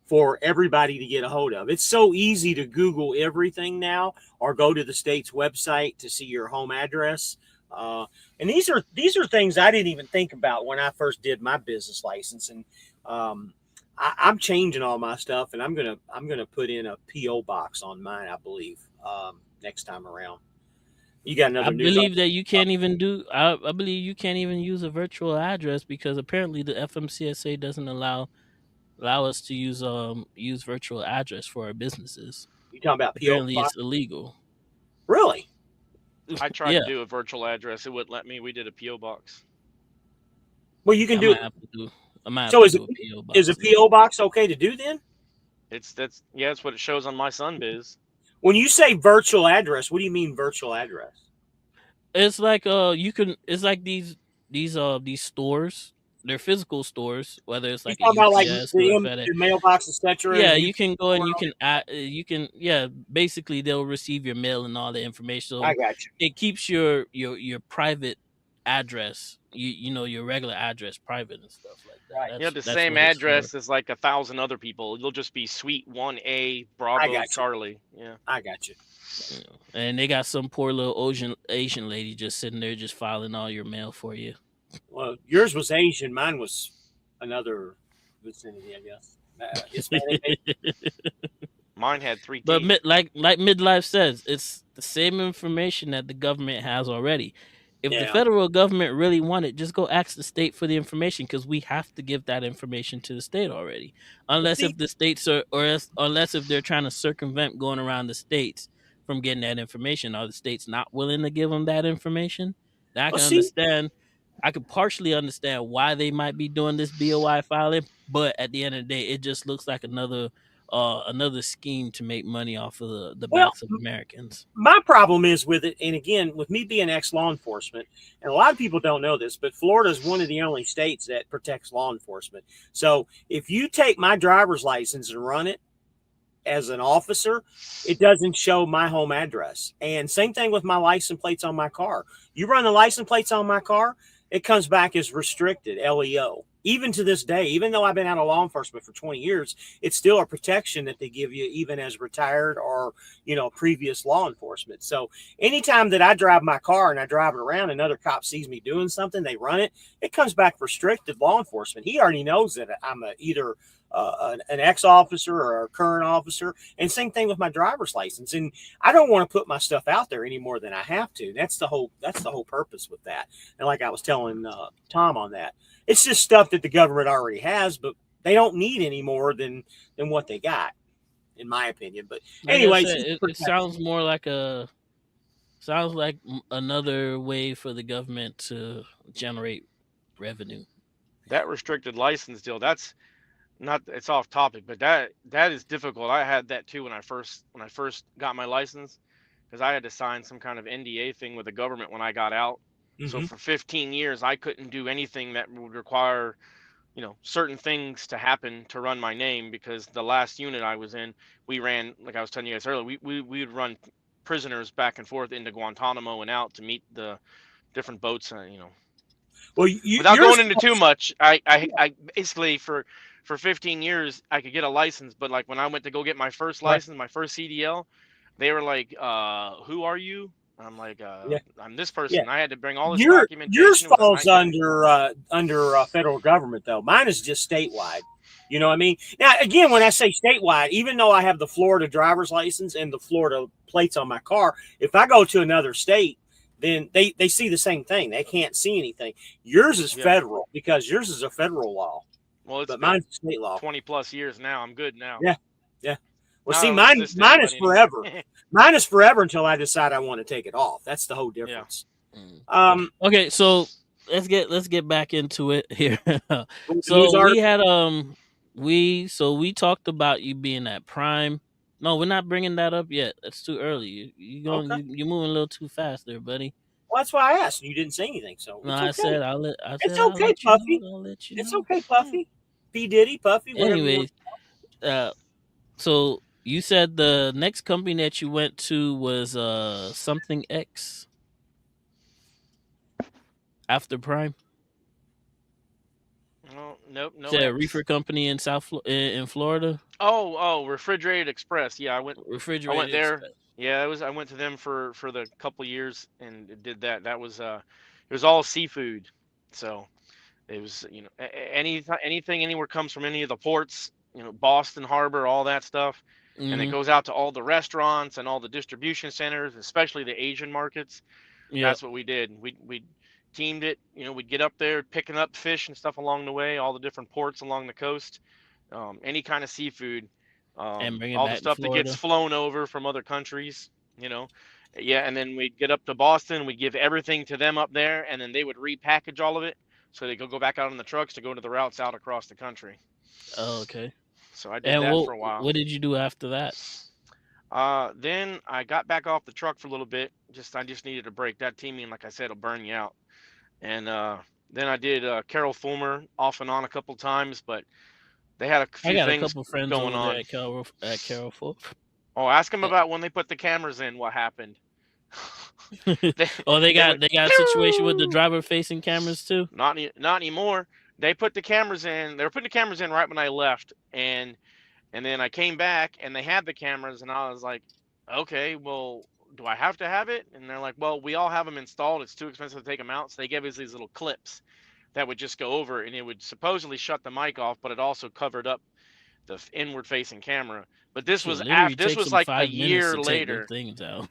for everybody to get a hold of. It's so easy to Google everything now or go to the state's website to see your home address. And these are things I didn't even think about when I first did my business license. And I'm changing all my stuff, and I'm gonna put in a PO box on mine, I believe, next time around. You got another? I believe that you can't even do. I believe you can't even use a virtual address because apparently the FMCSA doesn't allow us to use virtual address for our businesses. You talking about PO? Apparently, it's illegal. Really? I tried to do a virtual address. It wouldn't let me. We did a PO box. Well, you can do. So is a PO box okay to do then? That's what it shows on my SunBiz. When you say virtual address, what do you mean virtual address? It's like it's like these these stores, they're physical stores, whether it's You like a talking about like UPS or a the FedEx. mailbox, etc. Yeah, And you you can go and you can basically they'll receive your mail and all the information. I So got you. it keeps your private address, you know, your regular address private and stuff like that. Right. You have the That's same what it's for. address as like 1,000 other people. It'll just be Suite 1A, I Bravo, got you. Charlie. Yeah. I got you. You know, and they got some poor little Asian lady just sitting there just filing all your mail for you. Well, yours was Asian. Mine was another vicinity, I guess. Hispanic. Mine had 3 But teeth. like midlife says, it's the same information that the government has already. If the Yeah. federal government really wanted, just go ask the state for the information, because we have to give that information to the state already. Unless see- if the states are, unless if they're trying to circumvent going around the states from getting that information. Are the states not willing to give them that information? Then I Well, can see, understand. I could partially understand why they might be doing this BOI filing, but at the end of the day, it just looks like another scheme to make money off of the well, backs of Americans. my problem is with it, and again, with me being ex-law enforcement, and a lot of people don't know this, but Florida is one of the only states that protects law enforcement. So if you take my driver's license and run it as an officer, it doesn't show my home address. And same thing with my license plates on my car. You run the license plates on my car, it comes back as restricted, LEO. Even to this day, even though I've been out of law enforcement for 20 years, it's still a protection that they give you even as retired or, previous law enforcement. So anytime that I drive my car and I drive it around, another cop sees me doing something, they run it, it comes back restricted law enforcement. He already knows that I'm either an ex-officer or a current officer. And same thing with my driver's license. And I don't want to put my stuff out there any more than I have to. That's the whole purpose with that. And like I was telling Tom on that, it's just stuff that the government already has, but they don't need any more than what they got, in my opinion. But anyways, it sounds more like another way for the government to generate revenue. That restricted license deal, that's not, it's off topic, but that is difficult. I had that too when I first got my license, because I had to sign some kind of NDA thing with the government when I got out. So for 15 years, I couldn't do anything that would require, certain things to happen to run my name, because the last unit I was in, we ran, like I was telling you guys earlier, we would run prisoners back and forth into Guantanamo and out to meet the different boats, Well, without going into too much, I basically for 15 years I could get a license, but like when I went to go get my first license, my first CDL, they were like, "Who are you?" I'm like, "I'm this person." Yeah. I had to bring all this Yours documentation. falls under federal government, though. Mine is just statewide. You know what I mean? Now, again, when I say statewide, even though I have the Florida driver's license and the Florida plates on my car, if I go to another state, then they see the same thing. They can't see anything. Yours is federal, because yours is a federal law. Well, but mine's state law. 20 plus years now. I'm good now. Yeah. Well, see, mine is forever. Mine is forever until I decide I want to take it off. That's the whole difference. Yeah. Okay, so let's get back into it here. So we had we talked about you being at Prime. No, we're not bringing that up yet. That's too early. You're moving a little too fast there, buddy. Well, that's why I asked. You didn't say anything, so no, I said I'll let. It's okay, Puffy. I'll let you know. It's okay, Puffy. P Diddy, Puffy. Anyways, so you said the next company that you went to was something X after Prime. Nope. Is that a reefer company in in Florida? Oh, Refrigerated Express. Yeah, I went. Refrigerated. I went there. Express. Yeah, I went to them for the couple years and did that. That was it was all seafood, so it was anything anywhere comes from any of the ports, Boston Harbor, all that stuff, and it goes out to all the restaurants and all the distribution centers, especially the Asian markets. Yep. That's what we did. We teamed it. We'd get up there picking up fish and stuff along the way, all the different ports along the coast, any kind of seafood. And all the stuff that gets flown over from other countries, and then we'd get up to Boston, we'd give everything to them up there, and then they would repackage all of it so they could go back out on the trucks to go to the routes out across the country. Oh, okay. So I did that for a while. What did you do after that? Then I got back off the truck for a little bit. I just needed a break. That teaming, like I said, will burn you out. And Then I did Carol Fulmer off and on a couple times, but they had a I few got a things couple friends going over there on. at Carol Ford. Oh, ask them Eh, about when they put the cameras in. What happened? they oh, they they got went they got a situation with the pew. driver facing cameras too. Not anymore. They put the cameras in. They were putting the cameras in right when I left, and then I came back and they had the cameras, and I was like, okay, well, do I have to have it? And they're like, well, we all have them installed. It's too expensive to take them out. So they gave us these little clips that would just go over, and it would supposedly shut the mic off, but it also covered up the inward facing camera. But this Shit, was literally after, this takes was them like a 5 minutes year to take them later. things out.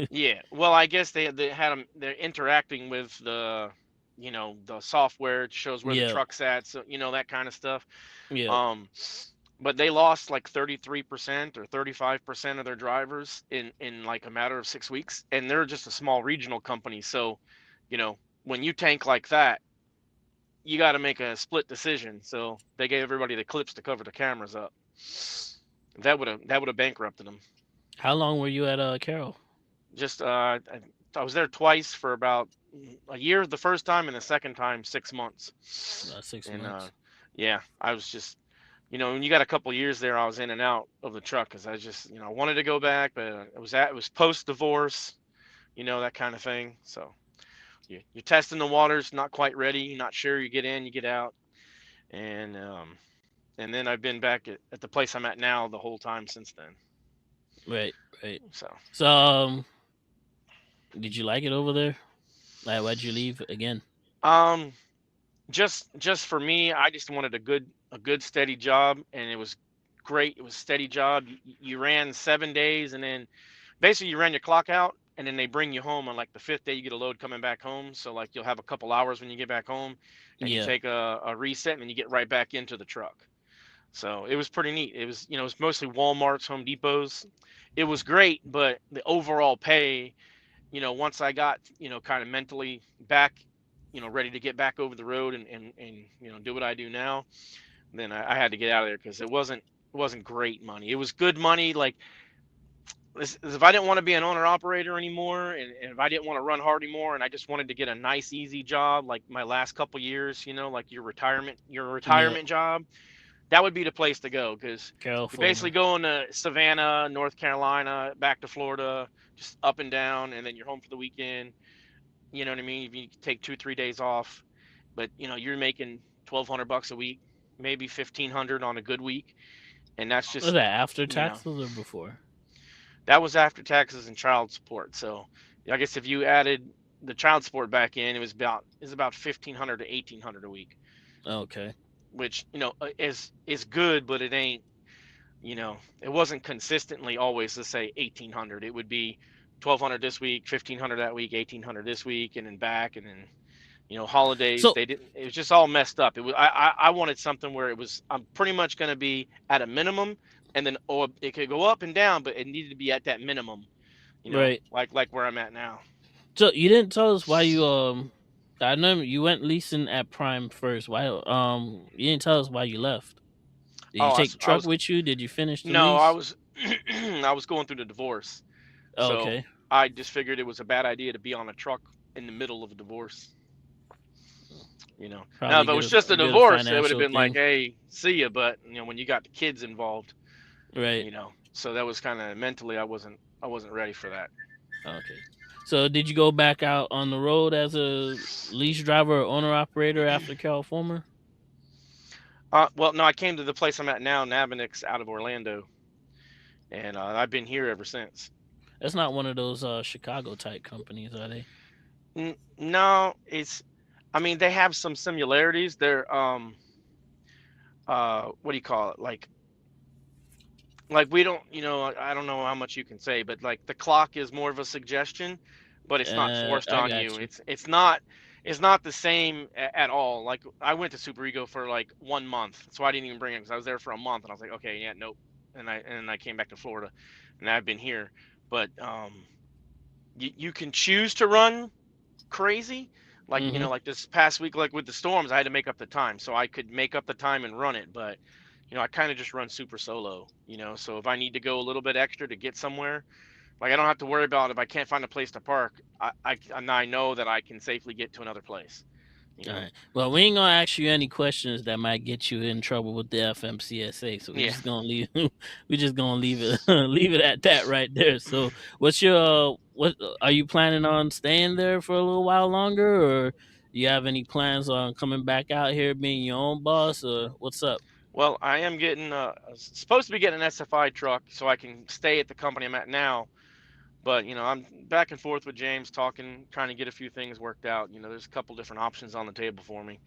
Yeah. Well, I guess they had them. They're interacting with the, the software. It shows where the Yeah, truck's at. So that kind of stuff. yeah. Um, but they lost like 33% or 35% of their drivers in like a matter of 6 weeks, and they're just a small regional company. So, when you tank like that, you got to make a split decision. So they gave everybody the clips to cover the cameras up. That would have bankrupted them. How long were you at Carol? Just I was there twice for about a year the first time, and the second time 6 months. About six And months. yeah, I was just, when you got a couple years there, I was in and out of the truck because I just, I wanted to go back, but it was post divorce, that kind of thing. So you're testing the waters, not quite ready, you're not sure, you get in, you get out, and then I've been back at the place I'm at now the whole time since then. Right, right. So So, did you like it over there? Like, why'd you leave again? um just for me, I just wanted a good steady job, and it was great. It was a steady job. You ran 7 days, and then basically you ran your clock out, and then they bring you home on like the fifth day. You get a load coming back home, so like you'll have a couple hours when you get back home, and you Yeah. take a reset, and then you get right back into the truck. So it was pretty neat. It was it was mostly Walmart's, Home Depots. It was great, but the overall pay, once I got, kind of mentally back, ready to get back over the road and do what I do now, then I had to get out of there because it wasn't great money. It was good money. Like if I didn't want to be an owner operator anymore, and if I didn't want to run hard anymore, and I just wanted to get a nice easy job like my last couple years, like your Yeah. retirement job, that would be the place to go because Carol you're basically Fulmer. going to Savannah, North Carolina, back to Florida, just up and down, and then you're home for the weekend. You know what I mean? If you take 2, 3 days off, but you're making $1,200 a week, maybe 1,500 on a good week, and that's Was just, that after you know, taxes or before? that was after taxes and child support. So I guess if you added the child support back in, it was about 1,500 to 1,800 a week, Okay. which is good, but it ain't. It wasn't consistently always, let's say, 1,800. It would be 1,200 this week, 1,500 that week, 1,800 this week, and then back, and then holidays. So, They didn't. It was just all messed up. It was. I wanted something where it was. I'm pretty much going to be at a minimum, and then it could go up and down, but it needed to be at that minimum. right. Like where I'm at now. So you didn't tell us why you I know you went leasing at Prime first. Why you didn't tell us why you left? Did you Oh, take the I truck was. with you? Did you finish the No, I lease? was. I was going through the divorce, Oh, so okay. I just figured it was a bad idea to be on a truck in the middle of a divorce. Now Probably if it good was just a a good divorce, it would have financial been like, thing. hey, see ya. But when you got the kids involved, Right. so that was kind of mentally, I wasn't ready for that. Okay. So did you go back out on the road as a lease driver or owner operator after Carol Fulmer? Well, no, I came to the place I'm at now, Nabanix, out of Orlando, and I've been here ever since. That's not one of those Chicago type companies, are they? No, I mean, they have some similarities. They're what do you call it? Like we don't, I don't know how much you can say, but like the clock is more of a suggestion, but it's not forced I on you. got you. It's not the same at all. Like I went to Super Ego for like 1 month, so I didn't even bring it because I was there for a month, and I was like, okay, yeah, nope. And I came back to Florida, and I've been here. But you can choose to run crazy, like Mm-hmm. like this past week, like with the storms, I had to make up the time, so I could make up the time and run it. But I kind of just run super solo, so if I need to go a little bit extra to get somewhere, like I don't have to worry about if I can't find a place to park. I know that I can safely get to another place, All right. Well, we ain't gonna ask you any questions that might get you in trouble with the FMCSA. So we're Yeah. just gonna leave. We're just gonna leave it leave it at that right there. So, what's your what? Are you planning on staying there for a little while longer, or you have any plans on coming back out here being your own boss, or what's up? Well, I am getting supposed to be getting an SFI truck so I can stay at the company I'm at now. But I'm back and forth with James, talking, trying to get a few things worked out. There's a couple different options on the table for me.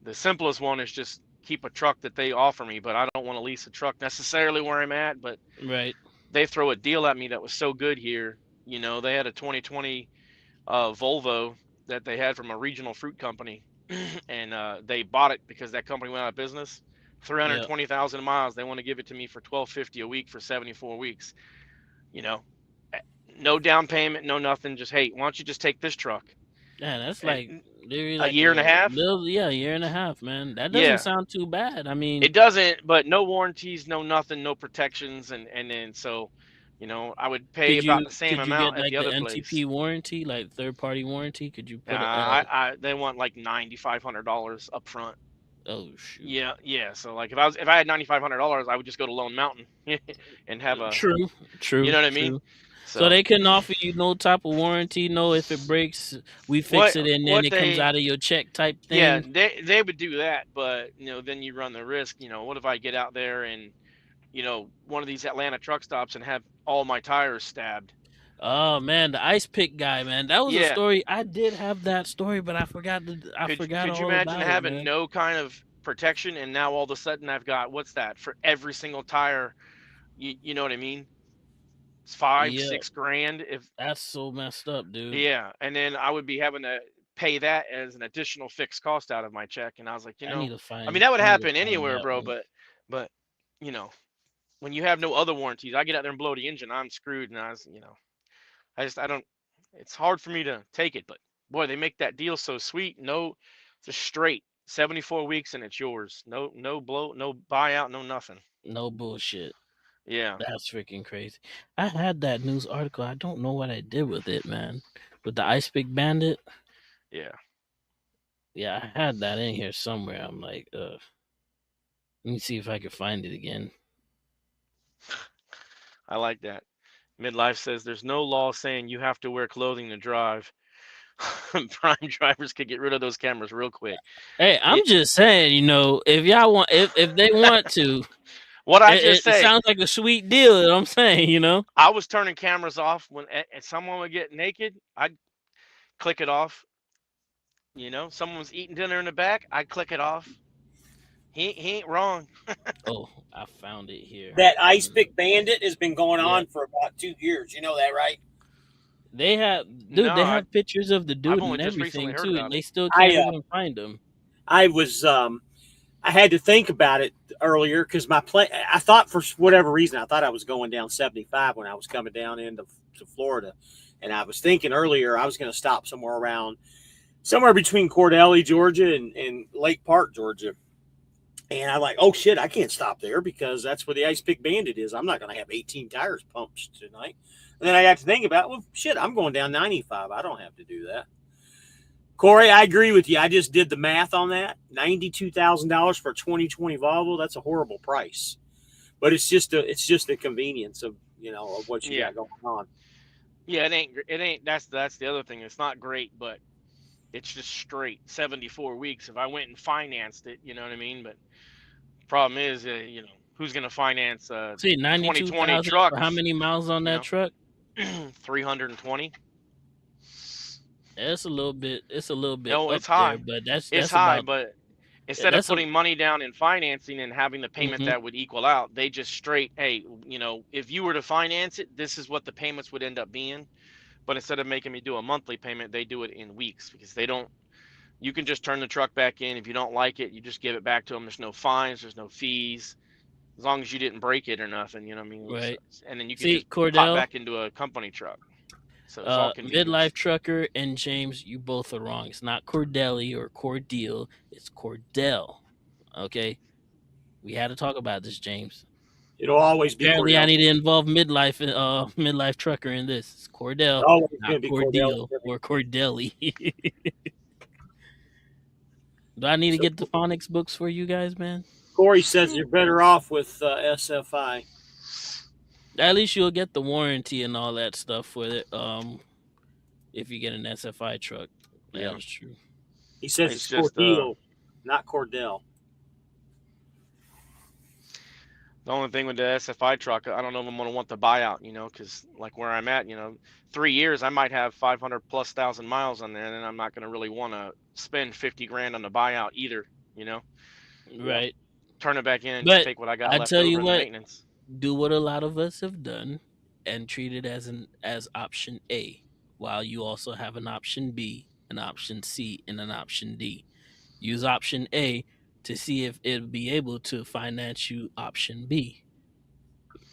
The simplest one is just keep a truck that they offer me, but I don't want to lease a truck necessarily where I'm at. But Right. they throw a deal at me that was so good here. They had a 2020 Volvo that they had from a regional fruit company, and they bought it because that company went out of business. Yeah. 320,000 miles. They want to give it to me for $12.50 a week for 74 weeks. You know, no down payment, no nothing. Just, hey, why don't you just take this truck? Yeah, that's And like literally a like year and a half. yeah, a year and a half, man. That doesn't Yeah, sound too bad. I mean, it doesn't, but no warranties, no nothing, no protections, and then so, I would pay about the same could you get amount at like the the other NTP place. warranty, like third party warranty? Could you put They want like $9,500 up front. oh shoot. Yeah. So like if I had $9,500, I would just go to Lone Mountain and have a, True, you true, know what I mean? true. So So they couldn't offer you no type of warranty, no if it breaks, we fix what it and then what it comes they out of your check type yeah, thing. they would do that, but then you run the risk. What if I get out there and one of these Atlanta truck stops and have all my tires stabbed? Oh man, the ice pick guy, man. That was a Yeah. story. I did have that story, but I forgot Could you all imagine about it, having man. no kind of protection, and now all of a sudden I've got, what's that, for every single tire? You know what I mean? It's five, Yeah, 6 grand if that's so messed up, dude. yeah, and then I would be having to pay that as an additional fixed cost out of my check, and I was like, I mean that would I need to happen find anywhere, that bro, one. but you know when you have no other warranties, I get out there and blow the engine, I'm screwed, and I don't. It's hard for me to take it, but boy, they make that deal so sweet. No, just straight 74 weeks and it's yours. No blow, no buyout, no nothing. No bullshit. Yeah, That's freaking crazy. I had that news article. I don't know what I did with it, man. With the Ice Pick Bandit. yeah. Yeah, I had that in here somewhere. I'm like, let me see if I can find it again. I like that. Midlife says there's no law saying you have to wear clothing to drive. Prime drivers could get rid of those cameras real quick. Hey, I'm just saying, if y'all want, if they want to, What I just it say, sounds like a sweet deal. You know what I'm saying, I was turning cameras off when someone would get naked. I'd click it off. Someone was eating dinner in the back. I'd click it off. He ain't wrong. Oh, I found it here. That Ice Pick Bandit has been going Yeah. on for about 2 years. You know that, right? They have, No, they have pictures of the dude only and just recently everything heard too, about and they it. still can't even find him. I was I had to think about it earlier because I thought for whatever reason I thought I was going down 75 when I was coming down into Florida, and I was thinking earlier I was going to stop somewhere between Cordelli, Georgia, and Lake Park, Georgia. And I'm like, oh shit, I can't stop there because that's where the Ice Pick Bandit is. I'm not going to have 18 tires pumped tonight. And then I got to think about, well, shit, I'm going down 95. I don't have to do that. Corey, I agree with you. I just did the math on that. $92,000 for a 2020 Volvo. That's a horrible price, but it's just the convenience of what you got going on. Yeah, it ain't. That's the other thing. It's not great, but it's just straight 74 weeks. If I went and financed it, you know what I mean. But problem is, who's gonna finance See, 2020 92,000 truck? for how many miles on that truck? 320. It's a little bit. It's a little bit. No, up it's high. there, but that's It's high, about. but instead of putting money down in financing and having the payment that would equal out, they just straight, hey, if you were to finance it, this is what the payments would end up being. But instead of making me do a monthly payment, they do it in weeks because they don't. You can just turn the truck back in. If you don't like it, you just give it back to them. There's no fines. There's no fees. As long as you didn't break it or nothing, you know what I mean? Right. And then you can just pop back into a company truck. So it's all convenient. Midlife Trucker and James, you both are wrong. It's not Cordelli or Cordeal. It's Cordell. Okay? We had to talk about this, James. It'll always be Apparently, Cordell. I need to involve Midlife Trucker in this. It's Cordell, not Cordeal or Cordelli. Do I need to So get the phonics books for you guys, man? Corey says you're better off with SFI. At least you'll get the warranty and all that stuff for it. If you get an SFI truck, Yeah. that is true. He says It's it's just Cordell, not Cordell. the only thing with the SFI truck, I don't know if I'm gonna want the buyout, because like where I'm at, 3 years I might have 500 plus thousand miles on there, and then I'm not gonna really want to spend 50 grand on the buyout either. Right. Turn it back in and just But take what I got I left tell you over in the what, maintenance. do what a lot of us have done and treat it as option A, while you also have an option B, an option C, and an option D. Use option A to see if it'll be able to finance you option B.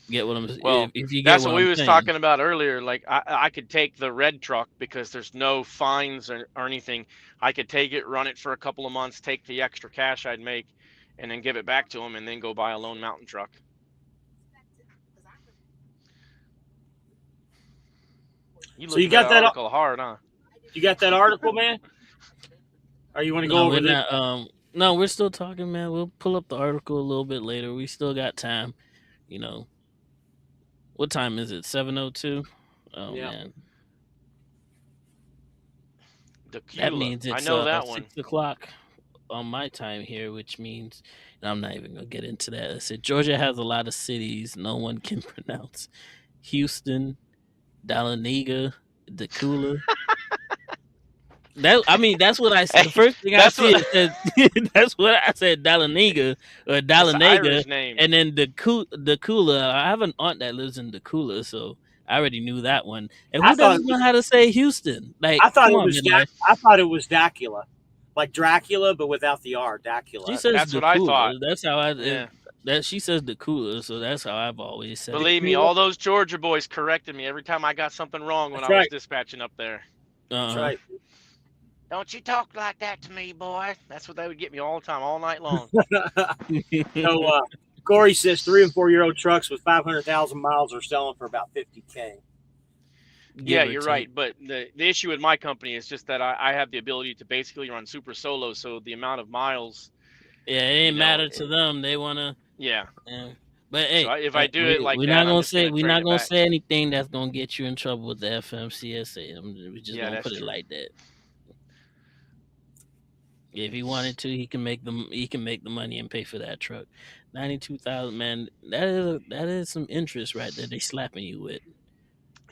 Get what I'm Well, if you get that's what what we I'm was saying. talking about earlier. Like I could take the red truck because there's no fines or anything. I could take it, run it for a couple of months, take the extra cash I'd make, and then give it back to him, and then go buy a Lone Mountain truck. You So you looking at got that that? article hard, huh? You got that article, man? Or you want to go No, over we're this? not. No, we're still talking, man. We'll pull up the article a little bit later. We still got time. You know, what time is it? 7:02. Oh Yeah. man, that Decula. means I it's know that one. 6 o'clock on my time here, which means and I'm not even gonna get into that. I said Georgia has a lot of cities no one can pronounce: Houston, Dahlonega, Decula. That's what I said. The Hey, first thing I that's see what. it says that's what I said, Dahlonega or That's an Dahlonega, Irish name. and then Decula. I have an aunt that lives in Decula, so I already knew that one. And I who thought doesn't know how to say Houston? Like, I thought come it on, was midlife. I thought it was Dacula, like Dracula, but without the R. She Dacula. says That's what I thought. Decula. That's how Yeah. that she says Decula, so that's how I've always said it. Believe me, all those Georgia boys corrected me every time I got something wrong when That's I was right. dispatching up there. That's Uh-huh. right. Don't you talk like that to me, boy. That's what they would get me all the time, all night long. So Corey says 3 and 4 year old trucks with 500,000 miles are selling for about $50K. Yeah, Give or you're take. right. But the issue with my company is just that I have the ability to basically run super solo. So the amount of miles, Yeah, it ain't matter to them. They wanna. yeah. Yeah. But So hey, if I do it like we're that, not I'm gonna just gonna we're trade not it gonna back. say anything that's gonna get you in trouble with the FMCSA. We're just Yeah, gonna that's put it true. like that. If he wanted to, he can make the money and pay for that truck. 92,000, man. That is some interest right there. They slapping you with.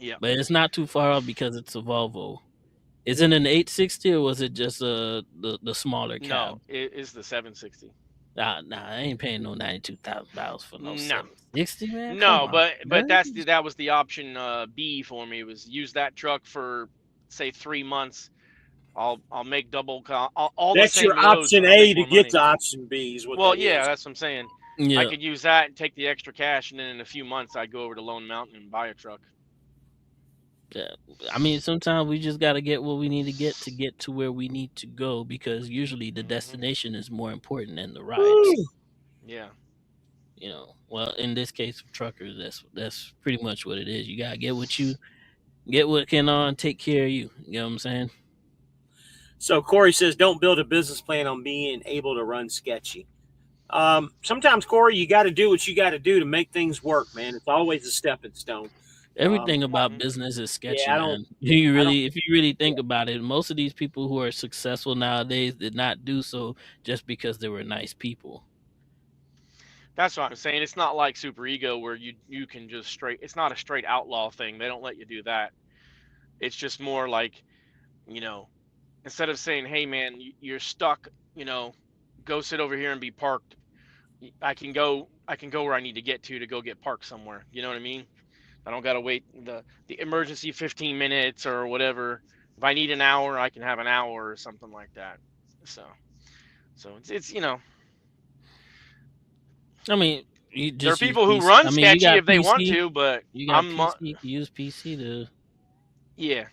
Yeah. But it's not too far off because it's a Volvo. Is it an 860 or was it just the smaller cab? No, it is the 760. Nah, I ain't paying no $92,000 for no No. 760, man. No, Come on, but man. that was the option B for me, was use that truck for say 3 months. I'll make double all the That's same your loads, option but I'll make A to more get money. to option B is what Well, that yeah, is. that's what I'm saying. I Yeah, could use that and take the extra cash, and then in a few months I'd go over to Lone Mountain and buy a truck. yeah. I mean, sometimes we just gotta get what we need to get to where we need to go because usually the destination is more important than the rides. Yeah. Well, in this case of truckers, that's pretty much what it is. You gotta get what can take care of you. You know what I'm saying? So Corey says, don't build a business plan on being able to run sketchy. Sometimes, Corey, you got to do what you got to do to make things work, man. It's always a stepping stone. Everything about Mhm. business is sketchy, Yeah, man. If you really think about it, most of these people who are successful nowadays did not do so just because they were nice people. That's what I'm saying. It's not like Super Ego where you can just straight. It's not a straight outlaw thing. They don't let you do that. It's just more like, instead of saying, "Hey, man, you're stuck," go sit over here and be parked. I can go where I need to go get parked somewhere. You know what I mean? I don't gotta wait the emergency 15 minutes or whatever. If I need an hour, I can have an hour or something like that. So it's I mean, there are just use people who PC. run I mean, sketchy if they want to, but You got PC. You can use PC to. Yeah.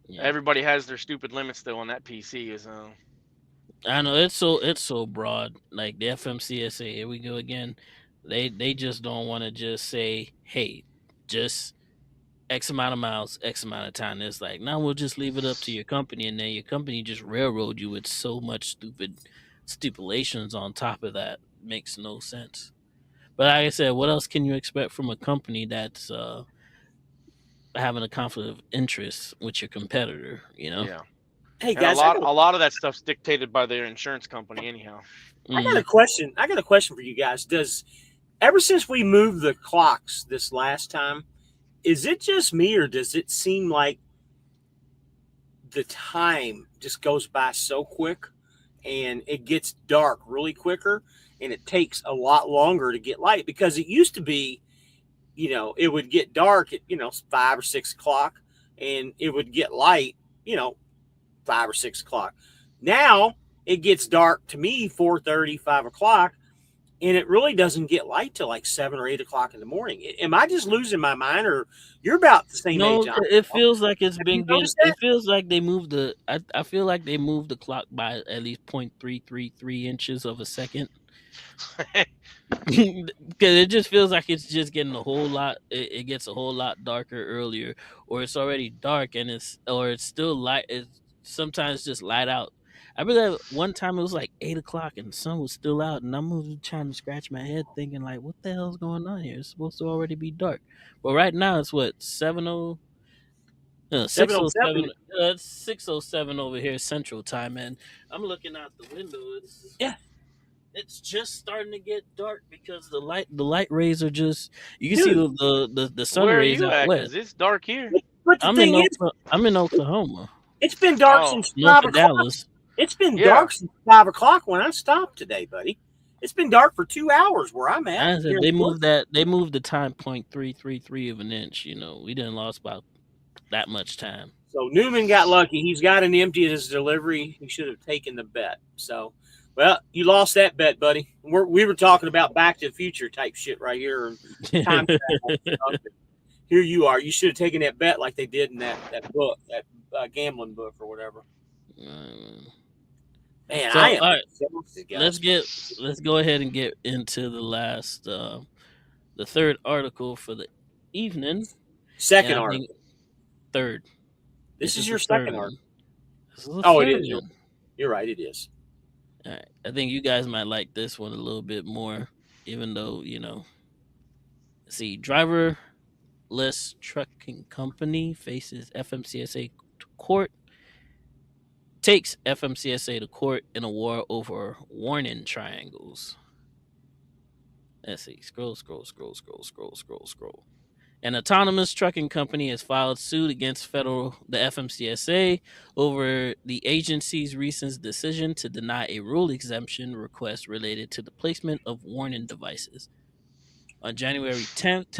Yeah. Everybody has their stupid limits though on that PC. So I know it's so broad. Like the FMCSA, here we go again. They just don't want to just say, hey, just X amount of miles, X amount of time. It's like, now we'll just leave it up to your company, and then your company just railroad you with so much stupid stipulations on top of that. Makes no sense. But like I said, what else can you expect from a company that's having a conflict of interest with your competitor? You know. Yeah. Hey And a guys, lot a lot of that stuff's dictated by their insurance company anyhow. I got a Mm. question. I got a question for you guys. Does ever since we moved the clocks this last time, is it just me or does it seem like the time just goes by so quick and it gets dark really quicker and it takes a lot longer to get light? Because it used to be, it would get dark at, 5 or 6 o'clock and it would get light, 5 or 6 o'clock. Now it gets dark to me 4:30, 5 o'clock, and it really doesn't get light till like 7 or 8 o'clock in the morning. Am I just losing my mind, or you're about the same age No, I it am? feels like it's Have you been getting. noticed It that? feels like they moved the. I feel like they moved the clock by at least 0.333 inches of a second. Because it just feels like it's just getting a whole lot. It gets a whole lot darker earlier, or it's already dark and it's still light. It's sometimes just light out. I remember that one time it was like 8 o'clock and the sun was still out, and I'm trying to scratch my head, thinking like, "What the hell's going on here? It's supposed to already be dark." But right now it's what 6:07. 7:07. It's 6:07 over here Central Time, and I'm looking out the window. Yeah, It's just starting to get dark because the light rays are just, you can see dude. the sun Where are rays you out at? west. Cause it's dark here. But the thing is, I'm in Oklahoma, it's been dark Oh, since north five of o'clock. Dallas. It's been yeah. dark since 5 o'clock when I stopped today, buddy. It's been dark for 2 hours where I'm at I here said in Florida. they moved the time 0.333 of an inch. We didn't lost about that much time. So Newman got lucky. He's got an empty at his delivery. He should have taken the bet. So, well, you lost that bet, buddy. We were talking about Back to the Future type shit right here, and time travel stuff. Here you are. You should have taken that bet like they did in that book, that gambling book or whatever. Man, So I am all right, exhausted, let's guys. go ahead and get into the third article for the evening, and Second I think article. third. This This is is your the third second one. article. This is the Oh, it third is. one. You're right. It is. All right. I think you guys might like this one a little bit more, even though, see, driverless trucking company faces FMCSA to court, takes FMCSA to court in a war over warning triangles. Let's see. Scroll, scroll, scroll, scroll, scroll, scroll, scroll. An autonomous trucking company has filed suit against the FMCSA over the agency's recent decision to deny a rule exemption request related to the placement of warning devices. On January 10th,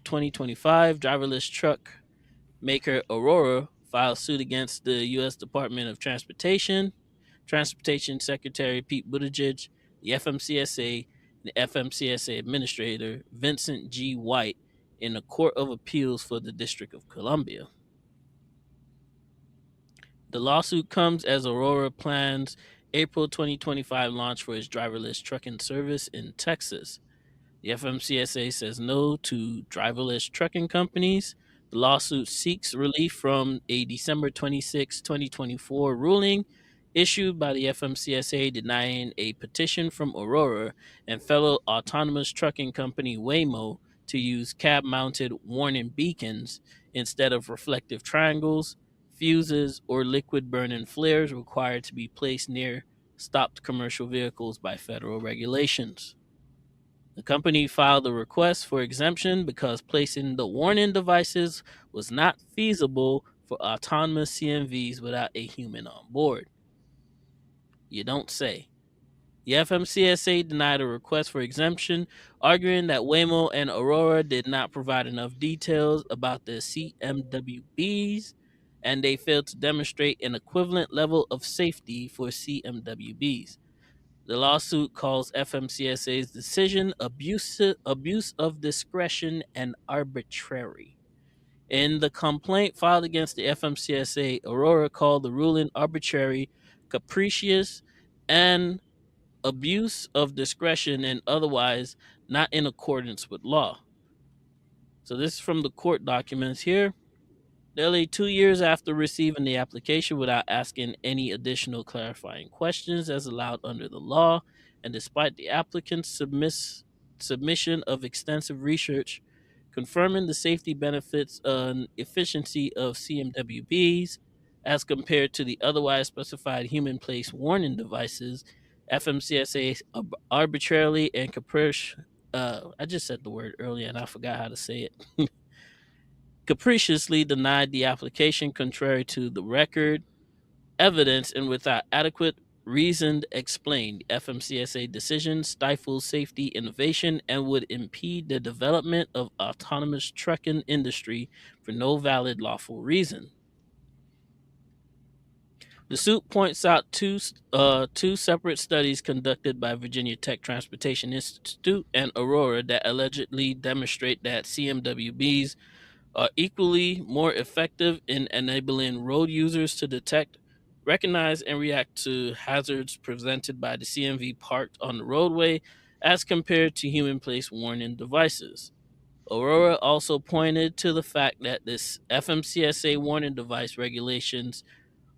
2025, driverless truck maker Aurora filed suit against the U.S. Department of Transportation Secretary Pete Buttigieg, the FMCSA, and the FMCSA Administrator Vincent G. White in the Court of Appeals for the District of Columbia. The lawsuit comes as Aurora plans April 2025 launch for its driverless trucking service in Texas. The FMCSA says no to driverless trucking companies. The lawsuit seeks relief from a December 26, 2024 ruling issued by the FMCSA denying a petition from Aurora and fellow autonomous trucking company Waymo to use cab-mounted warning beacons instead of reflective triangles, fuses, or liquid-burning flares required to be placed near stopped commercial vehicles by federal regulations. The company filed a request for exemption because placing the warning devices was not feasible for autonomous CMVs without a human on board. You don't say. The FMCSA denied a request for exemption, arguing that Waymo and Aurora did not provide enough details about the CMWBs, and they failed to demonstrate an equivalent level of safety for CMWBs. The lawsuit calls FMCSA's decision abuse of discretion and arbitrary. In the complaint filed against the FMCSA, Aurora called the ruling arbitrary, capricious, and abuse of discretion and otherwise not in accordance with law. So this is from the court documents here. Nearly 2 years after receiving the application without asking any additional clarifying questions as allowed under the law, and despite the applicant's submission of extensive research confirming the safety benefits and efficiency of CMWBs as compared to the otherwise specified human place warning devices, FMCSA arbitrarily and I just said the word earlier and I forgot how to say it. Capriciously denied the application contrary to the record, evidence, and without adequate reasoned explained. FMCSA decision stifles safety innovation and would impede the development of autonomous trucking industry for no valid lawful reason. The suit points out two separate studies conducted by Virginia Tech Transportation Institute and Aurora that allegedly demonstrate that CMWBs are equally more effective in enabling road users to detect, recognize, and react to hazards presented by the CMV parked on the roadway as compared to human place warning devices. Aurora also pointed to the fact that this FMCSA warning device regulations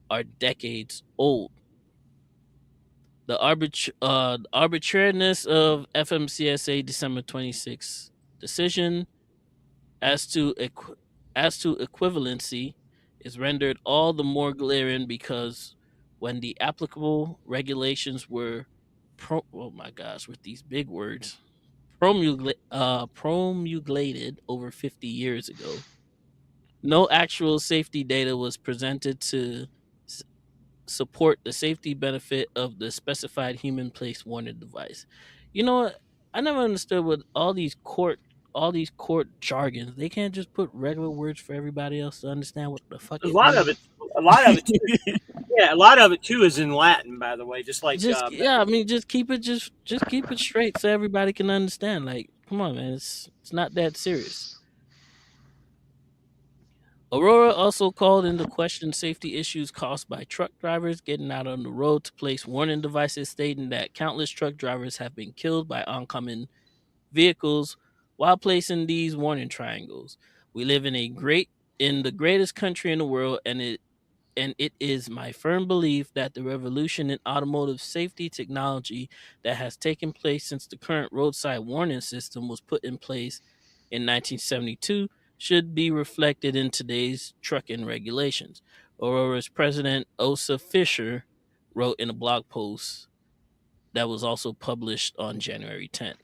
are decades old. The arbitrariness of FMCSA December 26 decision as to equivalency is rendered all the more glaring because when the applicable regulations were oh my gosh, with these big words, promulgated over 50 years ago, no actual safety data was presented to support the safety benefit of the specified human place warning device. You know what? I never understood with all these court jargons. They can't just put regular words for everybody else to understand what the fuck A it lot means. of it, a lot of it, too, yeah, a lot of it too is in Latin, by the way. Just like Just yeah, I mean, just keep it straight so everybody can understand. Like, come on, man, it's not that serious. Aurora also called into question safety issues caused by truck drivers getting out on the road to place warning devices, stating that countless truck drivers have been killed by oncoming vehicles while placing these warning triangles. We live in the greatest country in the world, and it is my firm belief that the revolution in automotive safety technology that has taken place since the current roadside warning system was put in place in 1972 should be reflected in today's trucking regulations. Aurora's president, Osa Fisher, wrote in a blog post that was also published on January 10th.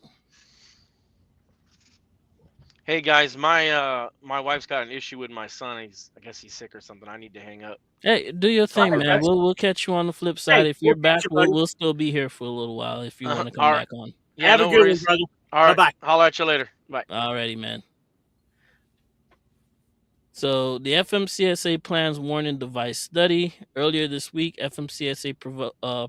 Hey guys, my wife's got an issue with my son. I guess he's sick or something. I need to hang up. Hey, do your thing, man. that's- We'll catch you on the flip side. hey, If you're we'll back, catch you, buddy. we'll still be here for a little while if you want to come All right. back on. Yeah, Have no a good worries. one, brother. All right. Bye-bye. Holler at you later. Bye. Alrighty, man. So the FMCSA plans warning device study. Earlier this week, FMCSA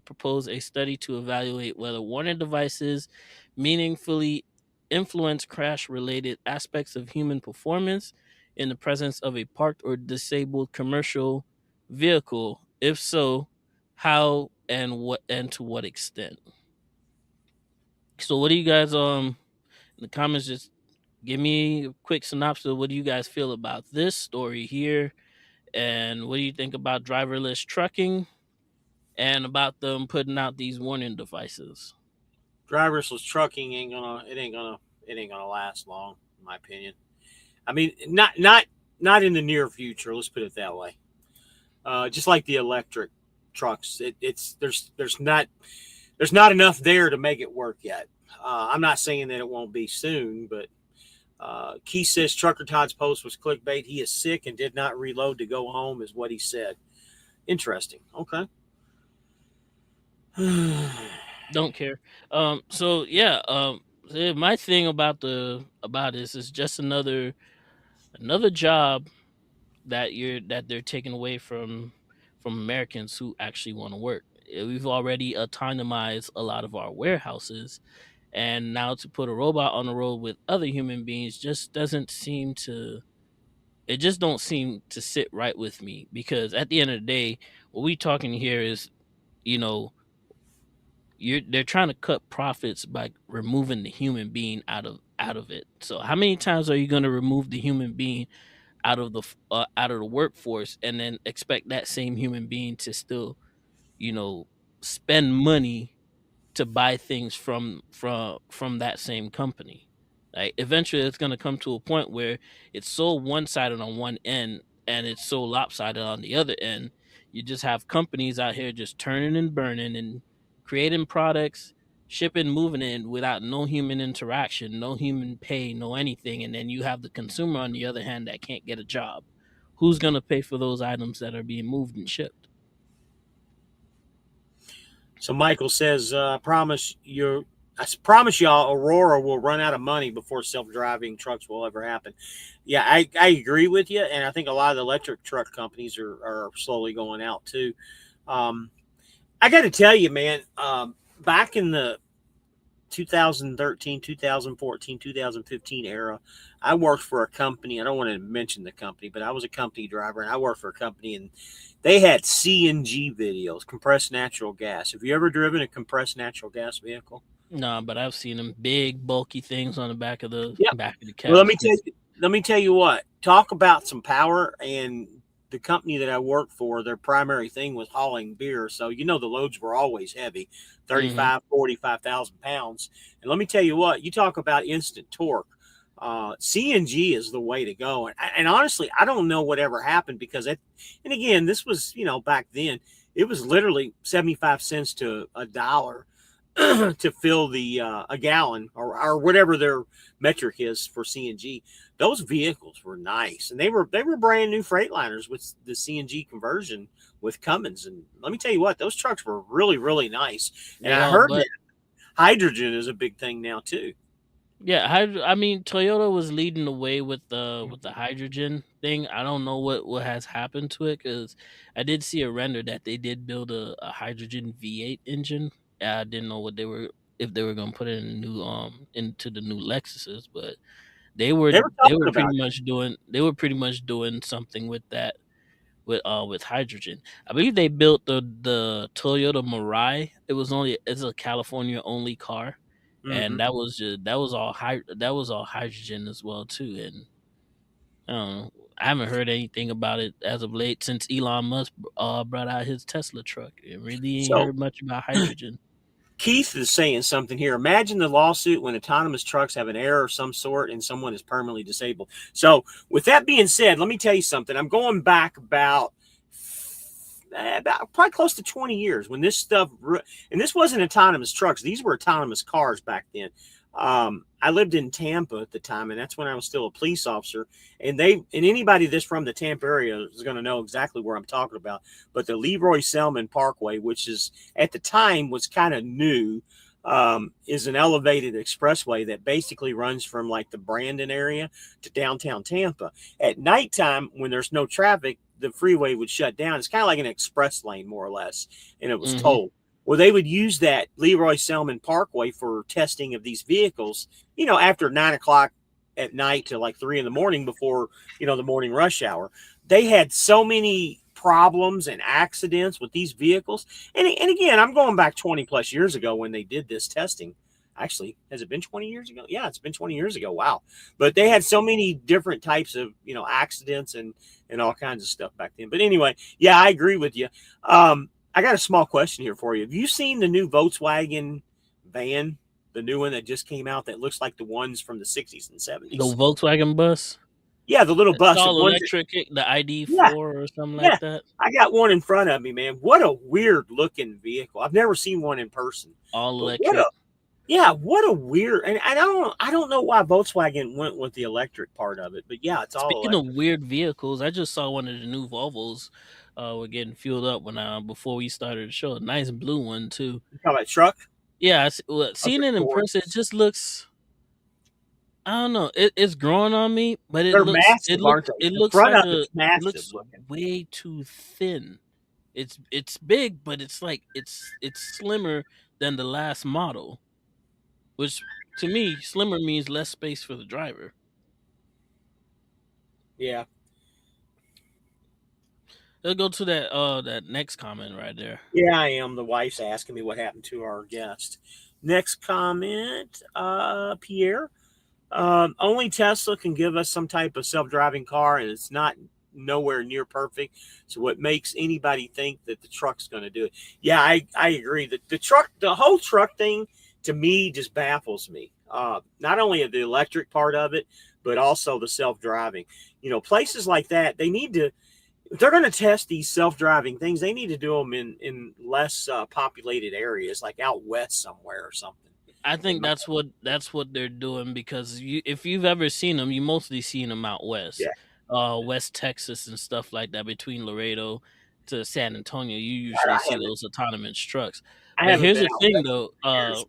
proposed a study to evaluate whether warning devices meaningfully influence crash-related aspects of human performance in the presence of a parked or disabled commercial vehicle. If so, how and to what extent? So what do you guys in the comments, just give me a quick synopsis of what do you guys feel about this story here, and what do you think about driverless trucking and about them putting out these warning devices? Driverless trucking ain't gonna last long, in my opinion. I mean, not in the near future. Let's put it that way. Just like the electric trucks, there's not enough there to make it work yet. I'm not saying that it won't be soon, but Key says Trucker Todd's post was clickbait. He is sick and did not reload to go home, is what he said. Interesting. Okay. Don't care. So yeah. My thing about this is just another job that they're taking away from Americans who actually want to work. We've already autonomized a lot of our warehouses, and now to put a robot on the road with other human beings just doesn't seem to sit right with me, because at the end of the day, what we talking here is, you know, they're trying to cut profits by removing the human being out of it. So how many times are you going to remove the human being out of the workforce and then expect that same human being to still, you know, spend money to buy things from that same company? Like eventually it's going to come to a point where it's so one-sided on one end and it's so lopsided on the other end. You just have companies out here just turning and burning and creating products, shipping, moving in without no human interaction, no human pay, no anything. And then you have the consumer on the other hand that can't get a job. Who's going to pay for those items that are being moved and shipped? So Michael says, I promise y'all, Aurora will run out of money before self-driving trucks will ever happen. Yeah, I agree with you, and I think a lot of the electric truck companies are slowly going out too. Um, I got to tell you, man, back in the 2013, 2014, 2015 era, I worked for a company. I don't want to mention the company, but I was a company driver and I worked for a company, and they had CNG videos, compressed natural gas. Have you ever driven a compressed natural gas vehicle? No, but I've seen them big, bulky things on the Yep. back of the Well, cab. let me tell you what. Talk about some power. And the company that I worked for, their primary thing was hauling beer. So, the loads were always heavy, Mm-hmm. 45,000 pounds. And let me tell you what, you talk about instant torque. CNG is the way to go. And honestly, I don't know what ever happened because and again, this was, back then, it was literally 75 cents to a dollar to fill a gallon or whatever their metric is for CNG. Those vehicles were nice, and they were brand new Freightliners with the CNG conversion with Cummins. And let me tell you what, those trucks were really, really nice. And They I all heard but that hydrogen is a big thing now too. yeah, I mean Toyota was leading the way with the hydrogen thing. I don't know what has happened to it because I did see a render that they did build a hydrogen V8 engine. I didn't know what they were if they were going to put it in the new into the new Lexuses, but They were they talking were about pretty it. much doing something with that with hydrogen. I believe they built the Toyota Mirai. It's a California only car, and Mm-hmm. that was all hydrogen as well too. And I don't know. I haven't heard anything about it as of late since Elon Musk brought out his Tesla truck. It really ain't So heard much about hydrogen. Keith is saying something here. Imagine the lawsuit when autonomous trucks have an error of some sort and someone is permanently disabled. So, with that being said, let me tell you something. I'm going back about probably close to 20 years when this stuff, and this wasn't autonomous trucks. These were autonomous cars back then. I lived in Tampa at the time, and that's when I was still a police officer. And anybody that's from the Tampa area is going to know exactly where I'm talking about. But the Leroy Selman Parkway, which is at the time was kind of new, is an elevated expressway that basically runs from like the Brandon area to downtown Tampa. At nighttime, when there's no traffic, the freeway would shut down. It's kind of like an express lane, more or less, and it was Hmm. tolled. Well, they would use that Leroy Selman Parkway for testing of these vehicles, after 9 o'clock at night to like 3 in the morning before, the morning rush hour. They had so many problems and accidents with these vehicles. And again, I'm going back 20 plus years ago when they did this testing. Actually, has it been 20 years ago? Yeah, it's been 20 years ago. Wow. But they had so many different types of, accidents and all kinds of stuff back then. But anyway, yeah, I agree with you. I got a small question here for you. Have you seen the new Volkswagen van, the new one that just came out that looks like the ones from the 60s and The 70s? Volkswagen bus, Yeah, the little it's bus. all electric, the Yeah, ID4 or something yeah. like that. I got one in front of me, man. What a weird looking vehicle. I've never seen one in person. All But electric. what a weird, and I don't know why Volkswagen went with the electric part of it, but yeah, it's all Speaking of electric. weird vehicles, I just saw one of the new Volvos. Were getting fueled up when before we started the show. A nice blue one too. You talking about truck? Yeah, Oh, seeing they're it in person, it gorgeous. just looks. I don't know. It's growing on me, but They're massive, aren't they? it The looks front like of it's it massive looks looking. way too thin. It's big, but it's like it's slimmer than the last model, which to me slimmer means less space for the driver. Yeah. Let's go to that next comment right there. Yeah, I am. The wife's asking me what happened to our guest. Next comment, Pierre. Only Tesla can give us some type of self-driving car, and it's not nowhere near perfect. So what makes anybody think that the truck's going to do it? Yeah, I agree that the whole truck thing, to me, just baffles me. Not only the electric part of it, but also the self-driving. Places like that, they need to. If they're going to test these self-driving things, they need to do them in less populated areas, like out west somewhere or something. I think that's what they're doing, because if you've ever seen them, you mostly seen them out west, Yeah. West Texas and stuff like that, between Laredo to San Antonio. You usually I see haven't those autonomous trucks. I But haven't here's been the out thing, west though: in years.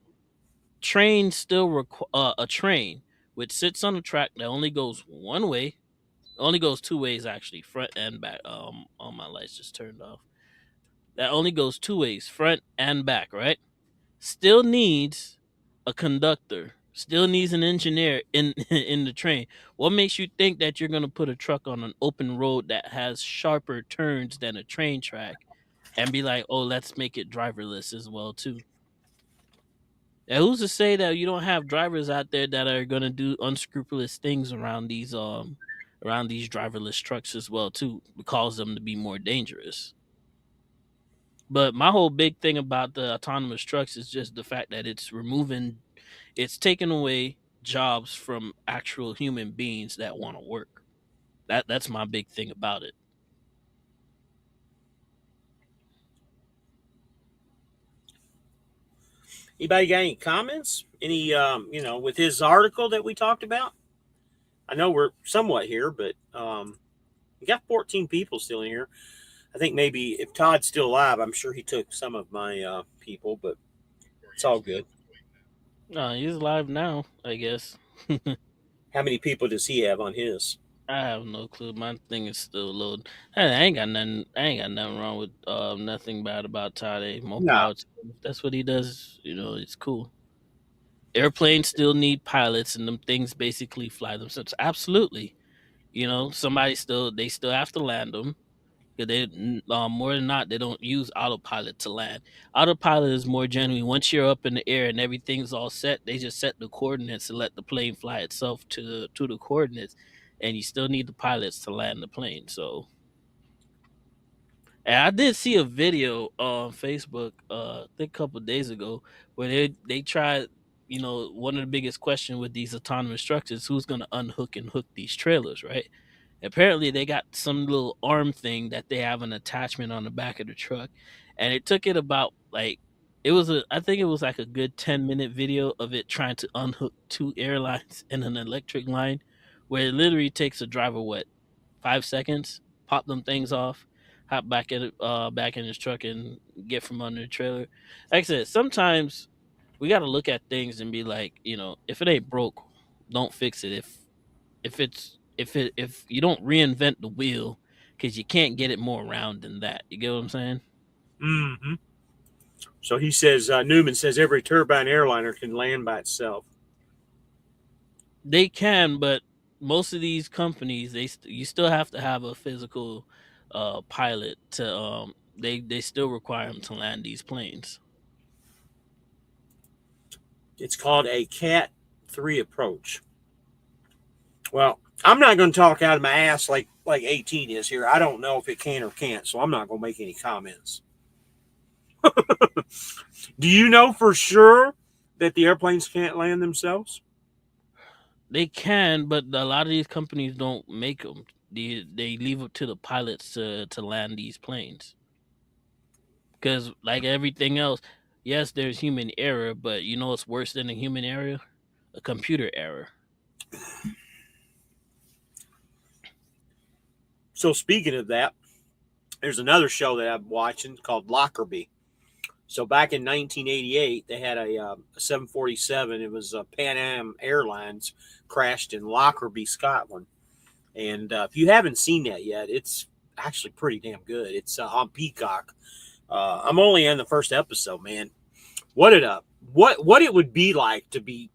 trains still a train which sits on a track that only goes one way, only goes two ways actually, front and back. All my lights just turned off. That only goes two ways, front and back, right? Still needs a conductor, still needs an engineer in in the train. What makes you think that you're going to put a truck on an open road that has sharper turns than a train track and be like, "Oh, let's make it driverless as well too"? And who's to say that you don't have drivers out there that are going to do unscrupulous things around these driverless trucks as well too, cause them to be more dangerous? But my whole big thing about the autonomous trucks is just the fact that it's taking away jobs from actual human beings that want to work. That's my big thing about it. Anybody got any comments? Any, with his article that we talked about? I know we're somewhat here, but we got 14 people still in here. I think maybe if Todd's still alive, I'm sure he took some of my people, but it's all good. He's live now, I guess. How many people does he have on his? I have no clue. My thing is still loaded. I ain't got nothing. I ain't got nothing wrong with nothing bad about Tade. More No. power to him. If that's what he does, it's cool. Airplanes still need pilots, and them things basically fly themselves. Absolutely. They still have to land them. 'Cause more than not, they don't use autopilot to land. Autopilot is more generally, once you're up in the air and everything's all set, they just set the coordinates and let the plane fly itself to the coordinates, and you still need the pilots to land the plane. So, and I did see a video on Facebook, I think a couple of days ago, where they tried. One of the biggest questions with these autonomous structures: who's going to unhook and hook these trailers, right? Apparently, they got some little arm thing that they have an attachment on the back of the truck, and it took it about like I think it was like a good 10-minute video of it trying to unhook two airlines and an electric line, where it literally takes a driver 5 seconds, pop them things off, hop back in his truck and get from under the trailer. Like I said, sometimes we got to look at things and be like, if it ain't broke, don't fix it. If you don't reinvent the wheel, because you can't get it more round than that. You get what I'm saying? Mm-hmm. So he says, Newman says every turbine airliner can land by itself. They can, but most of these companies, you still have to have a physical pilot to they still require them to land these planes. It's called a Cat 3 approach. Well, I'm not going to talk out of my ass like 18 is here. I don't know if it can or can't, so I'm not going to make any comments. Do you know for sure that the airplanes can't land themselves? They can, but a lot of these companies don't make them. They leave it to the pilots to land these planes. Because like everything else, yes, there's human error, but what's worse than a human error? A computer error. So speaking of that, there's another show that I'm watching called Lockerbie. So back in 1988, they had a 747. It was Pan Am Airlines crashed in Lockerbie, Scotland. And if you haven't seen that yet, it's actually pretty damn good. It's on Peacock. I'm only on the first episode, man. What it would be like to be,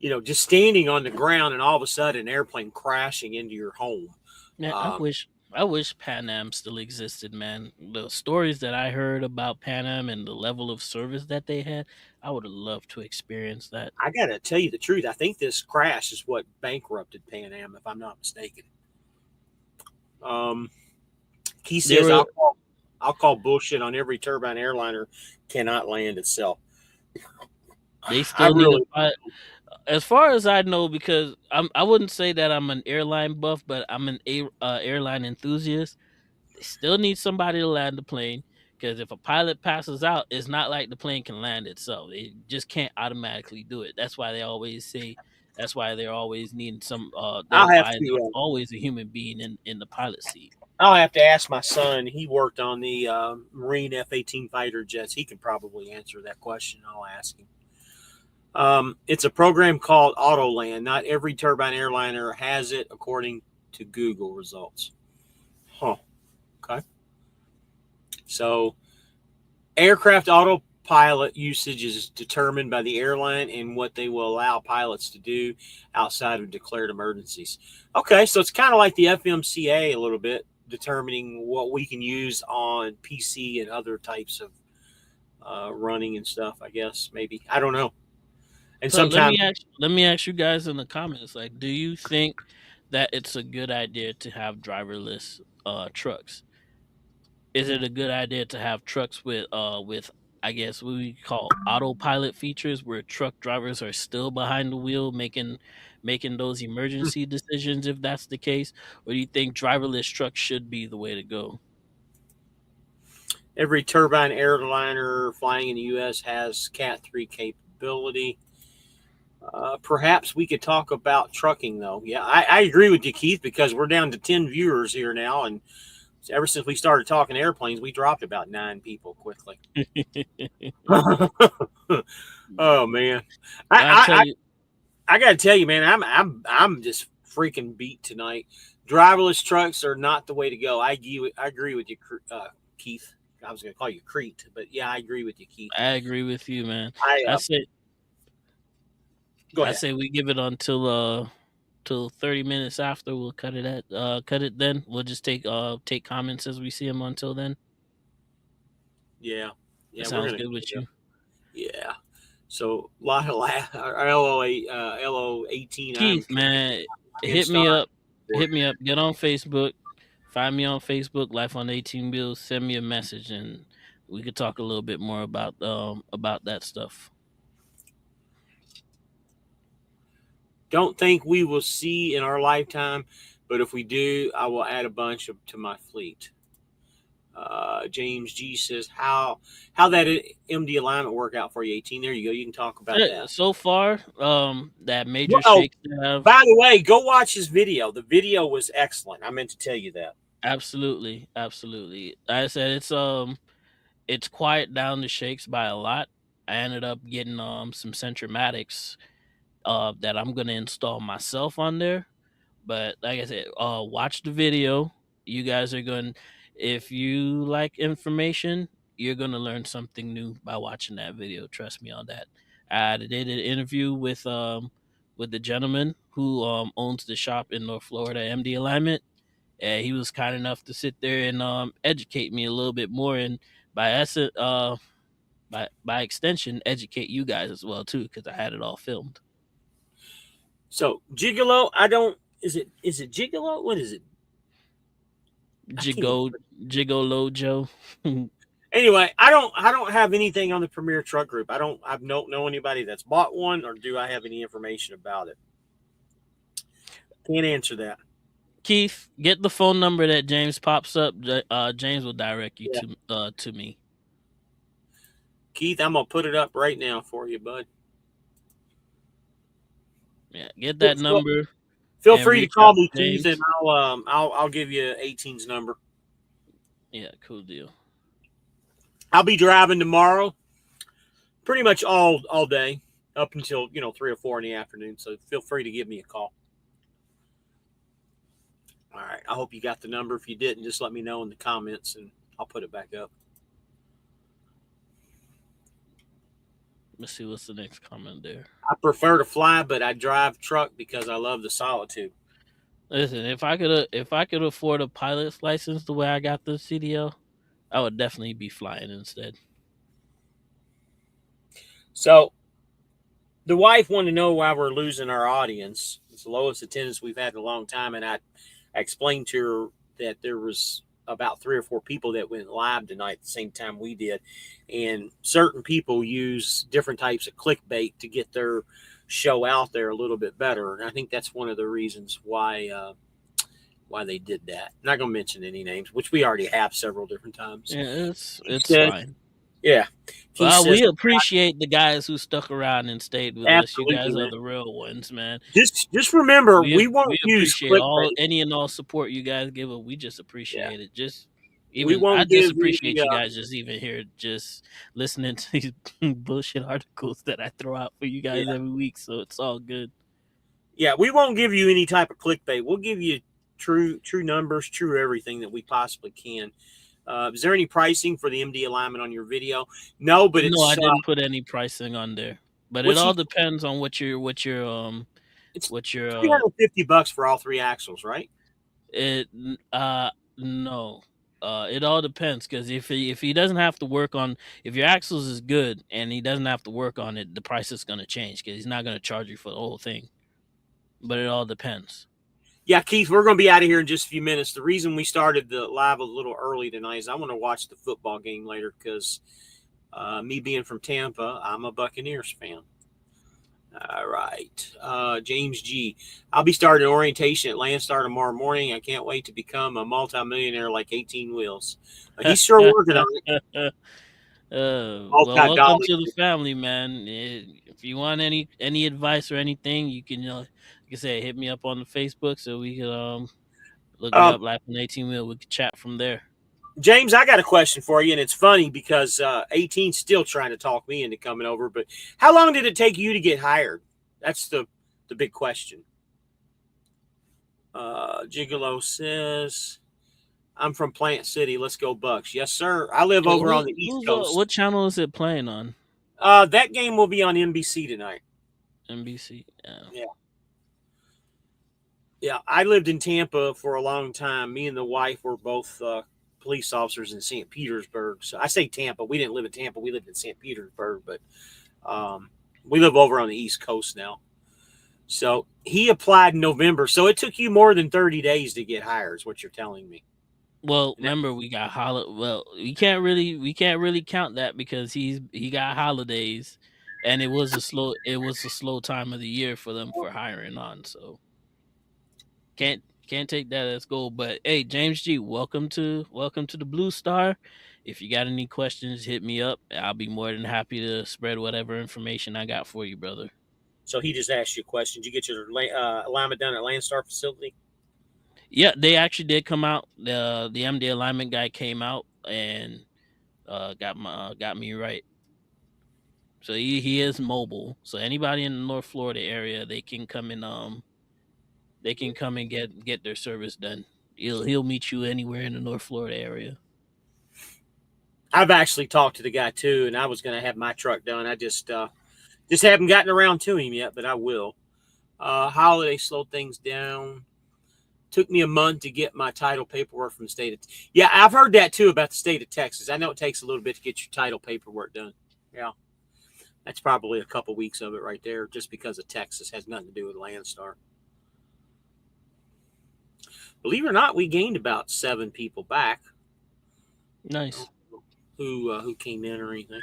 just standing on the ground and all of a sudden an airplane crashing into your home. Yeah, I wish I wish Pan Am still existed, man. The stories that I heard about Pan Am and the level of service that they had, I would have loved to experience that. I got to tell you the truth. I think this crash is what bankrupted Pan Am, if I'm not mistaken. He They says were I'll call bullshit on every turbine airliner cannot land itself. they I still need a really pilot. As far as I know, because I wouldn't say that I'm an airline buff, but I'm an airline enthusiast. They still need somebody to land the plane because if a pilot passes out, it's not like the plane can land itself. They just can't automatically do it. That's why they always say. That's why they're always needing some. I'll have Why there's to always a human being in the pilot seat. I'll have to ask my son. He worked on the Marine F-18 fighter jets. He can probably answer that question. I'll ask him. It's a program called Autoland. Not every turbine airliner has it, according to Google results. Huh. Okay. So, aircraft autopilot usage is determined by the airline and what they will allow pilots to do outside of declared emergencies. Okay, so it's kind of like the FMCA a little bit, determining what we can use on PC and other types of running and stuff. I guess maybe I don't know. And So sometimes let me ask you guys in the comments, like, do you think that it's a good idea to have driverless trucks? Is it a good idea to have trucks with I guess what we call autopilot features where truck drivers are still behind the wheel making those emergency decisions if that's the case? Or do you think driverless trucks should be the way to go? every turbine airliner flying in the U.S. has Cat 3 capability. Perhaps we could talk about trucking, though. Yeah, I agree with you, Keith, because we're down to 10 viewers here now. And ever since we started talking airplanes, we dropped about 9 people quickly. Oh, man. I tell I, you I got to tell you, man, I'm just freaking beat tonight. Driverless trucks are not the way to go. I agree with you, Keith. I was going to call you Crete, but yeah, I agree with you, Keith. I agree with you, man. I I say Go I ahead. say we give it until till 30 minutes after. We'll cut it then. We'll just take comments as we see them until then. Yeah, That we're sounds gonna. good with you. Yeah. So a lot of LO 18. Keith, man, hit me up. Hit me up. Get on Facebook. Find me on Facebook, Life on 18 Bills. Send me a message and we could talk a little bit more about that stuff. Don't think we will see in our lifetime, but if we do, I will add a bunch to my fleet. James G says how that MD alignment work out for you, 18. There you go. You can talk about that. So far, that major Oh, shakes have by the way, go watch his video. The video was excellent. I meant to tell you that. absolutely. Like I said it's quiet down the shakes by a lot. I ended up getting some Centromatics that I'm gonna install myself on there. But like I said, watch the video. You guys are going if you like information, you're gonna learn something new by watching that video. Trust me on that. I did an interview with the gentleman who owns the shop in North Florida, MD Alignment. And he was kind enough to sit there and educate me a little bit more and by essence by extension educate you guys as well too because I had it all filmed. So Gigolo, I don't. Is it Gigolo? What is it? Gigolo Joe. Anyway, I don't have anything on the Premier Truck Group. I don't know anybody that's bought one, or do I have any information about it? Can't answer that. Keith, get the phone number that James pops up. James will direct you to me. Keith, I'm gonna put it up right now for you, bud. Yeah, get that number. Feel free to call me, James. Keith, and I'll give you 18's number. Yeah, cool deal. I'll be driving tomorrow, pretty much all day up until 3 or 4 in the afternoon. So feel free to give me a call. All right. I hope you got the number. If you didn't, just let me know in the comments, and I'll put it back up. Let's see what's the next comment there. I prefer to fly, but I drive truck because I love the solitude. Listen, if I could afford a pilot's license the way I got the CDL, I would definitely be flying instead. So the wife wanted to know why we're losing our audience. It's the lowest attendance we've had in a long time, and I explained to her that there was about 3 or 4 people that went live tonight at the same time we did, and certain people use different types of clickbait to get their show out there a little bit better, and I think that's one of the reasons why they did that. I'm not going to mention any names, which we already have several different times. Yeah, it's Says, fine. yeah, he Well, says we appreciate the guys who stuck around and stayed with us. You absolutely, guys are man. the real ones, man. Just remember, We we won't we use appreciate clickbait. any and all support you guys give us. We just Yeah, appreciate it. Just we even I won't just give any. appreciate you guys just even here, just listening to these bullshit articles that I throw out for you guys Yeah, every week. So it's all good. yeah, we won't give you any type of clickbait. We'll give you true numbers, true everything that we possibly can. Is there any pricing for the MD alignment on your video? No, but No, I it's didn't put any pricing on there, but it what's all he? depends on It's what your $350 for all 3 axles, right? it no. It all depends because if he doesn't have to work on if your axles is good and he doesn't have to work on it, the price is gonna change because he's not gonna charge you for the whole thing. But it all depends. Yeah, Keith, we're going to be out of here in just a few minutes. The reason we started the live a little early tonight is I want to watch the football game later because me being from Tampa, I'm a Buccaneers fan. All right. James G. I'll be starting orientation at Landstar tomorrow morning. I can't wait to become a multimillionaire like 18 Wheels. He's sure working on it. Well, welcome Multi-dollar. to the family, man. If you want any advice or anything, you can like I say, hit me up on the Facebook so we can look me Um, up Life in 18 Wheel. We could chat from there. James, I got a question for you, and it's funny because 18's still trying to talk me into coming over. But how long did it take you to get hired? That's the big question. Gigolo says, "I'm from Plant City. Let's go Bucks." Yes, sir. I live over on the East Coast. What channel is it playing on? That game will be on NBC tonight. NBC. Yeah. Yeah, I lived in Tampa for a long time. Me and the wife were both police officers in St. Petersburg. So I say Tampa. We didn't live in Tampa. We lived in St. Petersburg, but we live over on the East Coast now. So he applied in November. So it took you more than 30 days to get hired, is what you're telling me. Well, remember we got Well, we can't really count that because he got holidays, and it was a slow time of the year for them for hiring on. So can't take that as gold. But hey, James G, welcome to the Blue Star. If you got any questions, hit me up. I'll be more than happy to spread whatever information I got for you, brother. So he just asked you a question. Did you get your alignment done at Landstar facility? Yeah, they actually did come out. The MD alignment guy came out and got me right. So he is mobile. So anybody in the North Florida area, they can come and get their service done. He'll meet you anywhere in the North Florida area. I've actually talked to the guy too, and I was going to have my truck done. I just haven't gotten around to him yet, but I will. Holiday slowed things down. Took me a month to get my title paperwork from the state of yeah, I've heard that too about the state of Texas. I know it takes a little bit to get your title paperwork done. Yeah. That's probably a couple weeks of it right there, just because of Texas. Has nothing to do with Landstar. Believe it or not, we gained about 7 people back. Nice. Who came in or anything.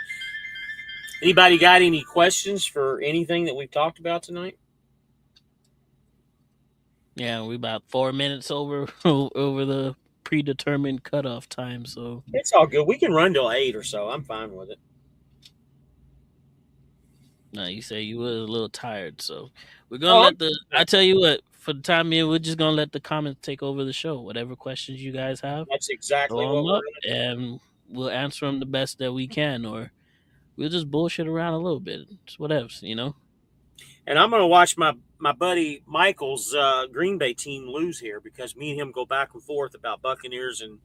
Anybody got any questions for anything that we've talked about tonight? Yeah, we about 4 minutes over the predetermined cutoff time, so It's all good. We can run till 8 or so. I'm fine with it. no, you say you were a little tired, so we're gonna I tell you what, for the time being, we're just gonna let the comments take over the show. Whatever questions you guys have, That's exactly throw what them we're up, doing. and we'll answer them the best that we can, or we'll just bullshit around a little bit. It's whatevs, you know. And I'm going to watch my buddy Michael's Green Bay team lose here because me and him go back and forth about Buccaneers, and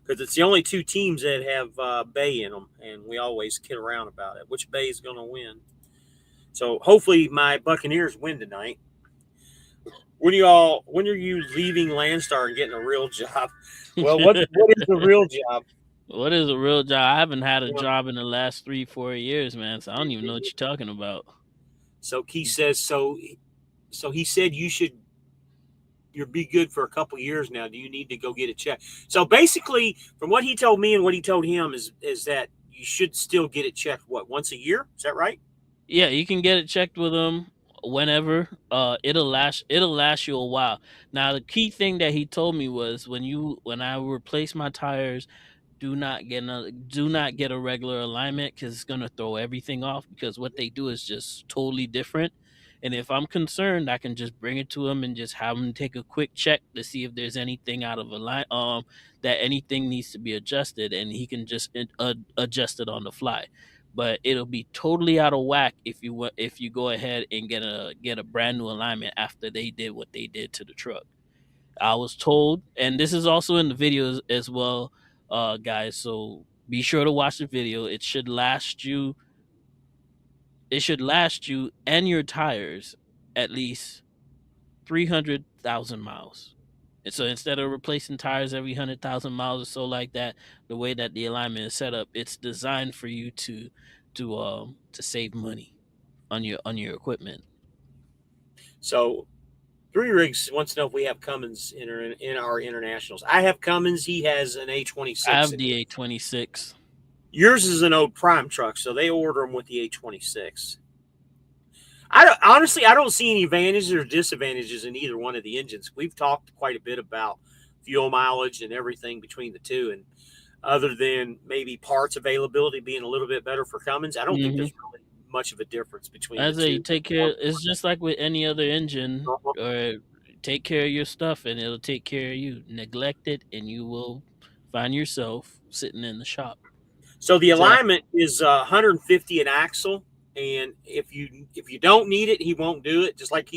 because it's the only 2 teams that have Bay in them, and we always kid around about it. Which Bay is going to win? So hopefully my Buccaneers win tonight. when are you leaving Landstar and getting a real job? Well, what is the real job? What is a real job? I haven't had a job in the last 3-4 years, man. So I don't even know what you're talking about. So Keith says so he said you'll be good for a couple years now. Do you need to go get it checked? So basically, from what he told me and what he told him is that you should still get it checked. What, once a year? Is that right? Yeah, you can get it checked with them whenever. It'll last you a while. Now the key thing that he told me was when I replace my tires, do not get a regular alignment because it's gonna throw everything off, because what they do is just totally different. And if I'm concerned, I can just bring it to him and just have him take a quick check to see if there's anything out of line, that anything needs to be adjusted, and he can just adjust it on the fly. But it'll be totally out of whack if you go ahead and get a brand new alignment after they did what they did to the truck. I was told, and this is also in the videos as well, guys. So be sure to watch the video. It should last you. It should last you and your tires at least 300,000 miles. And so instead of replacing tires every 100,000 miles or so like that, the way that the alignment is set up, it's designed for you to save money on your equipment. So Three Rigs wants to know if we have Cummins in our internationals. I have Cummins. He has an A26. I have the A26. Yours is an old Prime truck, so they order them with the A26. Honestly, I don't see any advantages or disadvantages in either one of the engines. We've talked quite a bit about fuel mileage and everything between the two, and other than maybe parts availability being a little bit better for Cummins, I don't think there's really much of a difference between As the two. you take care, it's just like with any other engine. Or take care of your stuff, and it'll take care of you. Neglect it, and you will find yourself sitting in the shop. So the alignment is 150 an axle, and if you don't need it, he won't do it. Just like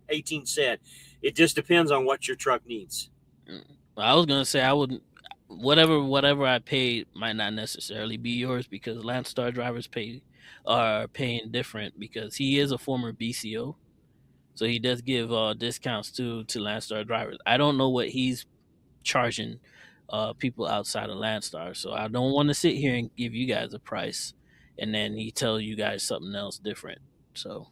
18 said, it just depends on what your truck needs. I was gonna say I wouldn't. Whatever I paid might not necessarily be yours, because Landstar drivers are paying different, because he is a former BCO, so he does give discounts to Landstar drivers. I don't know what he's charging people outside of Landstar, so I don't want to sit here and give you guys a price and then he tell you guys something else different. So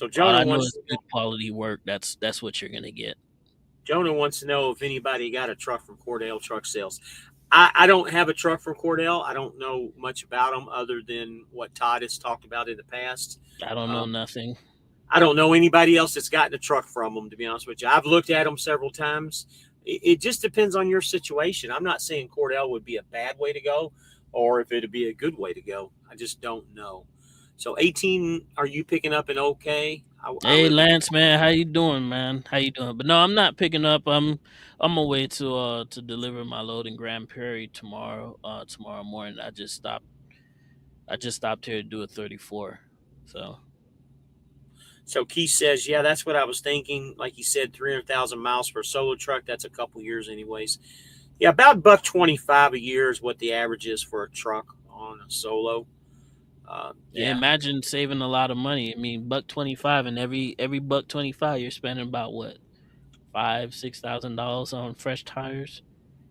Jonah I know wants it's good quality work. That's what you're gonna get. Jonah wants to know if anybody got a truck from Cordell Truck Sales. I don't have a truck from Cordell. I don't know much about them other than what Todd has talked about in the past. I don't know nothing. I don't know anybody else that's gotten a truck from them, to be honest with you. I've looked at them several times. It just depends on your situation. I'm not saying Cordell would be a bad way to go or if it'd be a good way to go. I just don't know. So 18, are you picking up an okay? Hey Lance, man, how you doing, man? How you doing? But no, I'm not picking up. I'm on my way to deliver my load in Grand Prairie tomorrow morning. I just stopped here to do a 34. So Keith says, yeah, that's what I was thinking. Like you said, 300,000 miles for a solo truck. That's a couple years anyways. Yeah, about $125 a year is what the average is for a truck on a solo. Yeah, imagine saving a lot of money. I mean, $125, and every $125 you're spending about what, $5,000-$6,000 on fresh tires.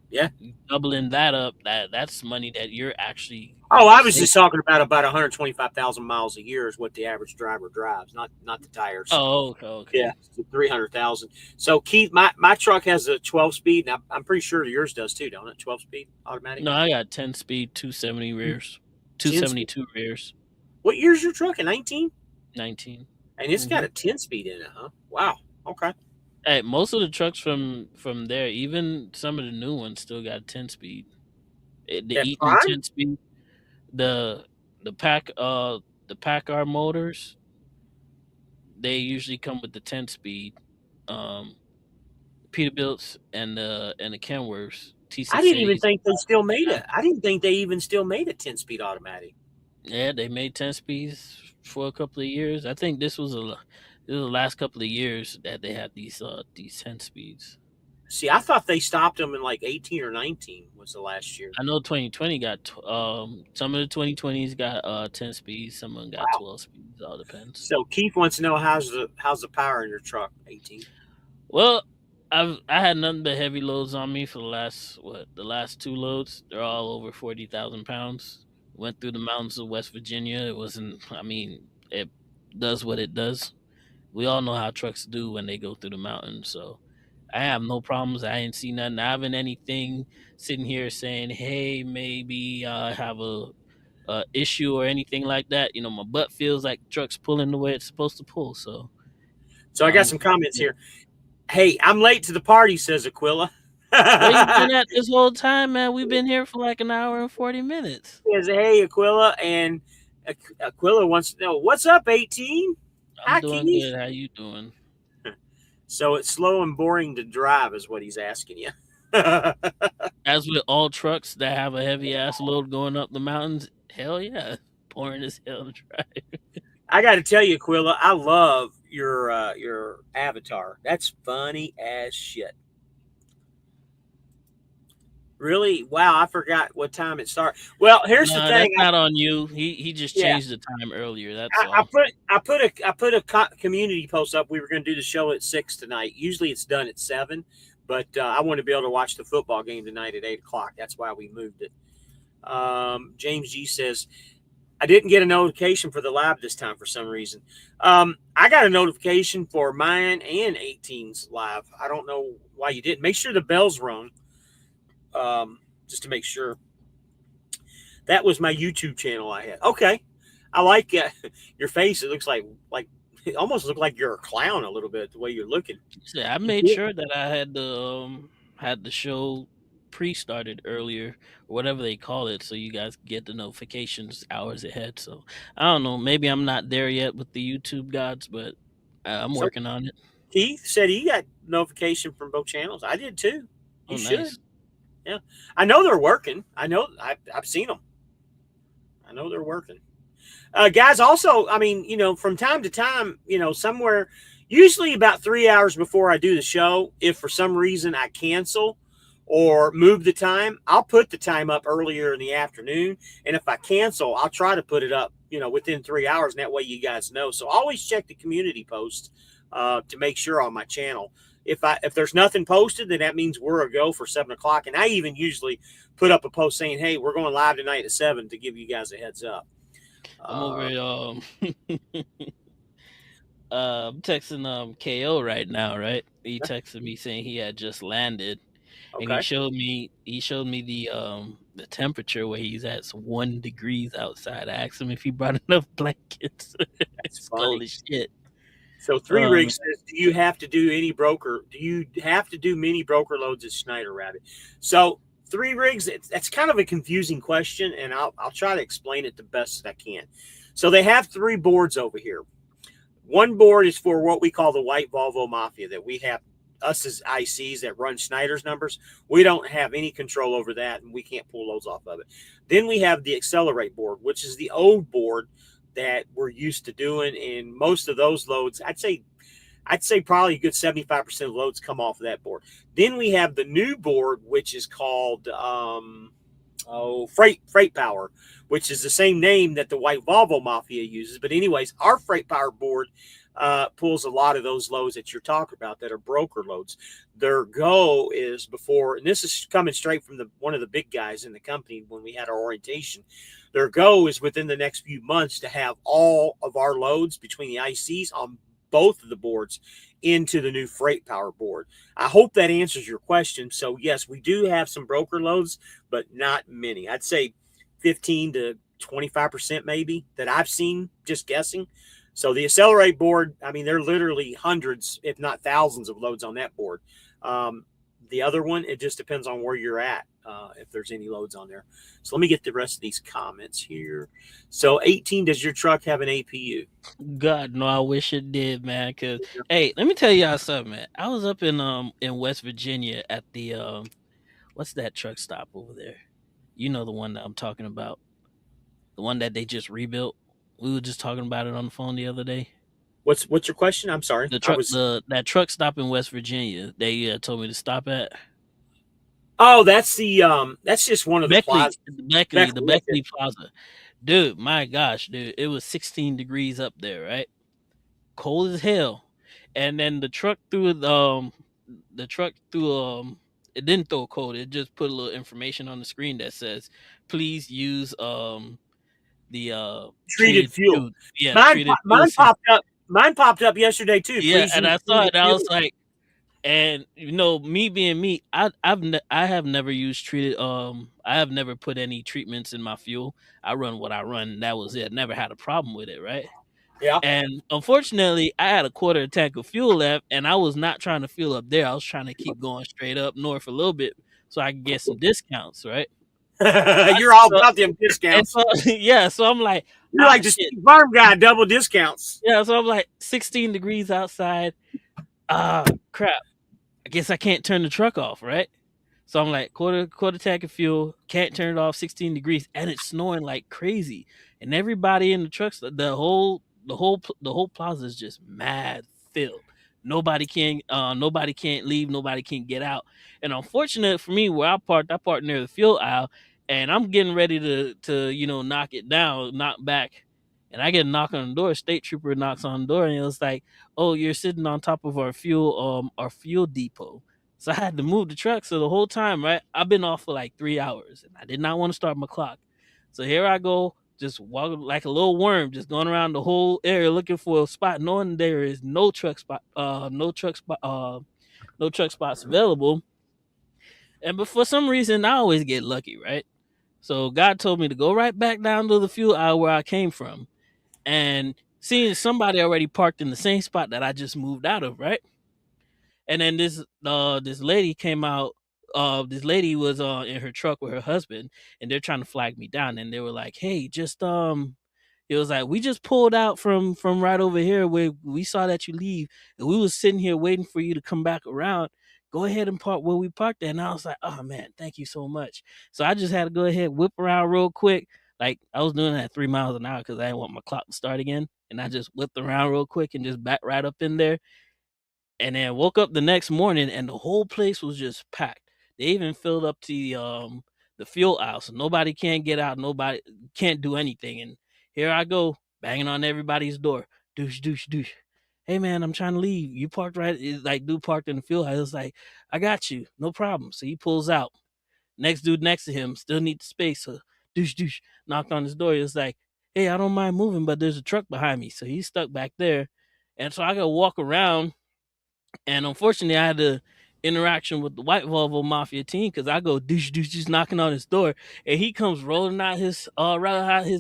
Yeah, doubling that up, that's money that you're actually. Oh, I was just talking about 125,000 miles a year is what the average driver drives, not the tires. Oh, okay. Yeah, 300,000. So Keith, my truck has a 12-speed, and I'm pretty sure yours does too, don't it? 12-speed automatic. No, I got 10-speed, 270 rears, 272 rears. What year's your truck? A 19? 19. And it's got a 10-speed in it, huh? Wow. Okay. Hey, most of the trucks from there, even some of the new ones, still got 10-speed. The Eaton 10-speed, the Packard motors, they usually come with the 10-speed. Peterbilts and the Kenworths. I didn't even think they still made it. I didn't think they even still made a 10-speed automatic. Yeah, they made 10 speeds for a couple of years. I think this was the last couple of years that they had these 10 speeds. See, I thought they stopped them in like 18 or 19 was the last year. I know 2020 got some of the 2020s got 10 speeds, some of them got 12 speeds. All depends. So Keith wants to know how's the power in your truck, 18. Well, I had nothing but heavy loads on me for the last two loads. They're all over 40,000 pounds. Went through the mountains of West Virginia. It wasn't. I mean, it does what it does. We all know how trucks do when they go through the mountains. So I have no problems. I ain't seen nothing. I haven't anything sitting here saying, "Hey, maybe I have a issue or anything like that." You know, my butt feels like the truck's pulling the way it's supposed to pull. So So I got I'm some comments good. here. Hey, I'm late to the party, says Aquila. Where you been at this whole time, man? We've been here for like an hour and 40 minutes. Says, hey, Aquila. And Aquila wants to know, what's up, 18? I'm Hi, doing Keith. good. How you doing? So it's slow and boring to drive, is what he's asking you. As with all trucks that have a heavy ass load going up the mountains, hell yeah, boring as hell to drive. I got to tell you, Aquila, I love your avatar. That's funny as shit. Really? Wow, I forgot what time it started. Well, here's the No, thing. that's not on you. He just Yeah, changed the time earlier. That's I all. put a community post up. We were going to do the show at 6 tonight. Usually it's done at 7, but I want to be able to watch the football game tonight at 8 o'clock. That's why we moved it. James G says, I didn't get a notification for the live this time for some reason. I got a notification for mine and 18's live. I don't know why you didn't. Make sure the bell's rung, just to make sure. That was my YouTube channel I had. Okay, I like your face. It looks like it almost looked like you're a clown a little bit the way you're looking. So I made sure that I had the show pre-started earlier or whatever they call it, so you guys get the notifications hours ahead. So I don't know. Maybe I'm not there yet with the YouTube gods, but I'm So working on it. Keith said he got notification from both channels. I did too. Oh, You should. nice. Yeah, I know they're working. I know I've seen them. I know they're working. Guys, also, I mean, from time to time, somewhere, usually about 3 hours before I do the show, if for some reason I cancel or move the time, I'll put the time up earlier in the afternoon. And if I cancel, I'll try to put it up, within 3 hours. And that way you guys know. So always check the community posts to make sure on my channel. If there's nothing posted, then that means we're a go for 7 o'clock. And I even usually put up a post saying, hey, we're going live tonight at 7 to give you guys a heads up. I'm over here. I'm texting KO right now, right? He texted me saying he had just landed, and Okay. he showed me the temperature where he's at. It's 1 degrees outside. I asked him if he brought enough blankets. That's It's cold funny. as shit. So Three Rig says, do you have to do many broker loads at Schneider Rabbit? So Three Rigs, that's kind of a confusing question, and I'll try to explain it the best that I can. So they have 3 boards over here. One board is for what we call the white Volvo Mafia, that we have us as ICs that run Schneider's numbers. We don't have any control over that, and we can't pull loads off of it. Then we have the Accelerate board, which is the old board that we're used to doing, and most of those loads, I'd say probably a good 75% of loads come off of that board. Then we have the new board, which is called Freight Power, which is the same name that the white Volvo Mafia uses. But anyways, our Freight Power board pulls a lot of those loads that you're talking about that are broker loads. Their goal is before, and this is coming straight from one of the big guys in the company when we had our orientation. Their goal is within the next few months to have all of our loads between the ICs on both of the boards into the new Freight Power board. I hope that answers your question. So yes, we do have some broker loads, but not many. I'd say 15 to 25% maybe that I've seen, just guessing. So the Accelerate board, I mean, there are literally hundreds, if not thousands of loads on that board. The other one, it just depends on where you're at, if there's any loads on there. So let me get the rest of these comments here. So 18, does your truck have an APU? God, no, I wish it did, man. Cause hey, let me tell y'all something, man. I was up in West Virginia at the what's that truck stop over there? You know the one that I'm talking about. The one that they just rebuilt. We were just talking about it on the phone the other day. What's your question? I'm sorry. That truck stop in West Virginia. They told me to stop at. Oh, that's just one of the plazas. The Beckley Plaza. Dude, my gosh, dude, it was 16 degrees up there, right? Cold as hell. and then the truck threw it didn't throw a code. It just put a little information on the screen that says, "Please use the Treated treated fuel. fuel." Yeah, the treated fuel Mine system. popped up. Mine popped up yesterday too. Yeah, Please and use I saw treated it. I fuel. was like, and me being me, I have never used treated. I have never put any treatments in my fuel. I run what I run. And that was it. Never had a problem with it, right? Yeah. And unfortunately, I had a quarter tank of fuel left, and I was not trying to fill up there. I was trying to keep going straight up north a little bit so I could get some discounts, right? You're all So, about them and discounts. so yeah, so I'm like, You're like the shit. State Farm guy, double discounts. Yeah, so I'm like 16 degrees outside. Crap. I guess I can't turn the truck off, right? So I'm like, quarter tank of fuel, can't turn it off, 16 degrees, and it's snowing like crazy. And everybody in the trucks, the whole plaza is just mad filled. Nobody can't leave, nobody can get out. And unfortunate for me, where I parked near the fuel aisle, and I'm getting ready to knock it down, knock back. And I get a knock on the door. State trooper knocks on the door, and it was like, "Oh, you're sitting on top of our fuel depot." So I had to move the truck. So the whole time, right, I've been off for like 3 hours, and I did not want to start my clock. So here I go, just walking like a little worm, just going around the whole area looking for a spot, knowing there is no truck spots available. And but for some reason, I always get lucky, right? So God told me to go right back down to the fuel aisle where I came from, and seeing somebody already parked in the same spot that I just moved out of, right? And then this lady came out. This lady was in her truck with her husband, and they're trying to flag me down. And they were like, "Hey, just it was like, we just pulled out from right over here where we saw that you leave, and we was sitting here waiting for you to come back around. Go ahead and park where we parked at." And I was like, "Oh man, thank you so much." So I just had to go ahead, whip around real quick. Like I was doing that at 3 miles an hour because I didn't want my clock to start again. And I just whipped around real quick and just back right up in there, and then woke up the next morning and the whole place was just packed. They even filled up to the fuel aisle, so nobody can get out, nobody can't do anything. And here I go banging on everybody's door, douche, douche, douche. Hey man, I'm trying to leave. You parked right, like dude parked in the fuel aisle. I was like, I got you, no problem. So he pulls out. Next dude next to him still needs space. So douche, douche, knocked on his door. He was like, hey, I don't mind moving, but there's a truck behind me. So he's stuck back there. And so I gotta walk around, and unfortunately, I had the interaction with the White Volvo Mafia team because I go douche douche just knocking on his door, and he comes rolling out his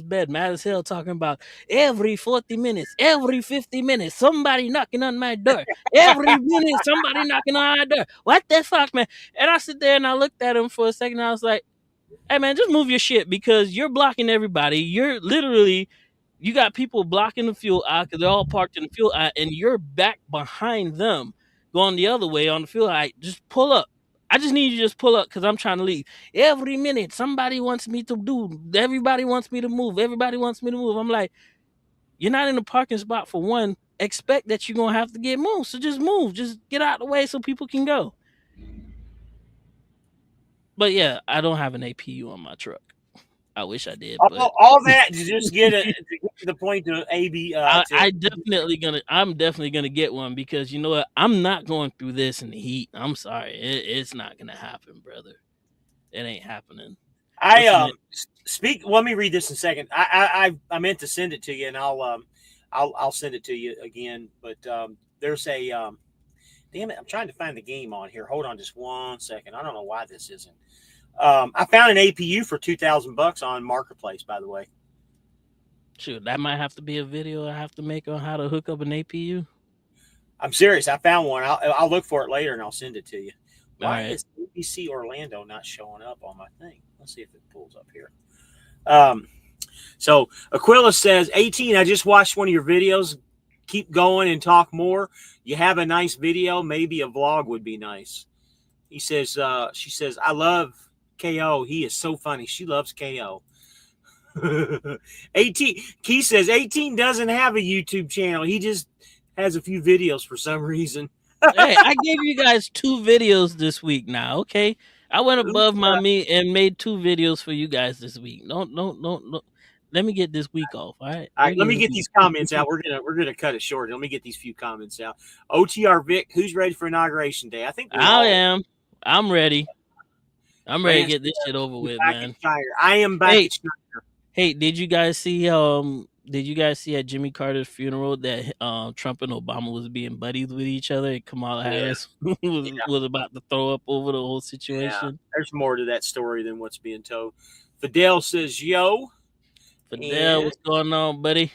bed, mad as hell, talking about every 40 minutes, every 50 minutes, somebody knocking on my door. Every minute, somebody knocking on my door. What the fuck, man? And I sit there and I looked at him for a second. And I was like, hey man, just move your shit because you're blocking everybody. You're literally, you got people blocking the fuel aisle because they're all parked in the fuel aisle, and you're back behind them going the other way on the fuel aisle. Just pull up. I just need you to just pull up because I'm trying to leave. Every minute, somebody wants me to do. Everybody wants me to move. Everybody wants me to move. I'm like, you're not in the parking spot for one. Expect that you're gonna have to get moved. So just move. Just get out of the way so people can go. But yeah, I don't have an APU on my truck. I wish I did, but All that to just get to the point to AB. I'm definitely gonna get one because you know what? I'm not going through this in the heat. I'm sorry, it's not gonna happen, brother. It ain't happening. Speak. Let me read this in a second. I meant to send it to you, and I'll send it to you again. But there's a damn it. I'm trying to find the game on here. Hold on, just 1 second. I don't know why this isn't. I found an APU for $2,000 on Marketplace, by the way. Shoot, that might have to be a video I have to make on how to hook up an APU. I'm serious. I found one. I'll look for it later and I'll send it to you. Why right. is ABC Orlando not showing up on my thing? Let's see if it pulls up here. So Aquila says, 18, I just watched one of your videos. Keep going and talk more. You have a nice video. Maybe a vlog would be nice. He says, she says, I love KO. He is so funny. She loves KO. 18, Key says 18 doesn't have a YouTube channel. He just has a few videos for some reason. Hey, I gave you guys 2 videos this week now, okay? I went above my meat and made 2 videos for you guys this week. No. let me get this week off. All right. All right, let me this get week these comments out. We're gonna cut it short. Let me get these few comments out. OTR Vic, who's ready for inauguration day? I think we I all. am. I'm ready. I'm ready to Lance, get this shit over you're with, back at man. Shire. I am back Hey, at Shire. hey, did you guys see at Jimmy Carter's funeral that Trump and Obama was being buddies with each other and Kamala Yeah, Harris was about to throw up over the whole yeah. situation? There's more to that story than what's being told. Fidel says yo, Fidel, and what's going on, buddy?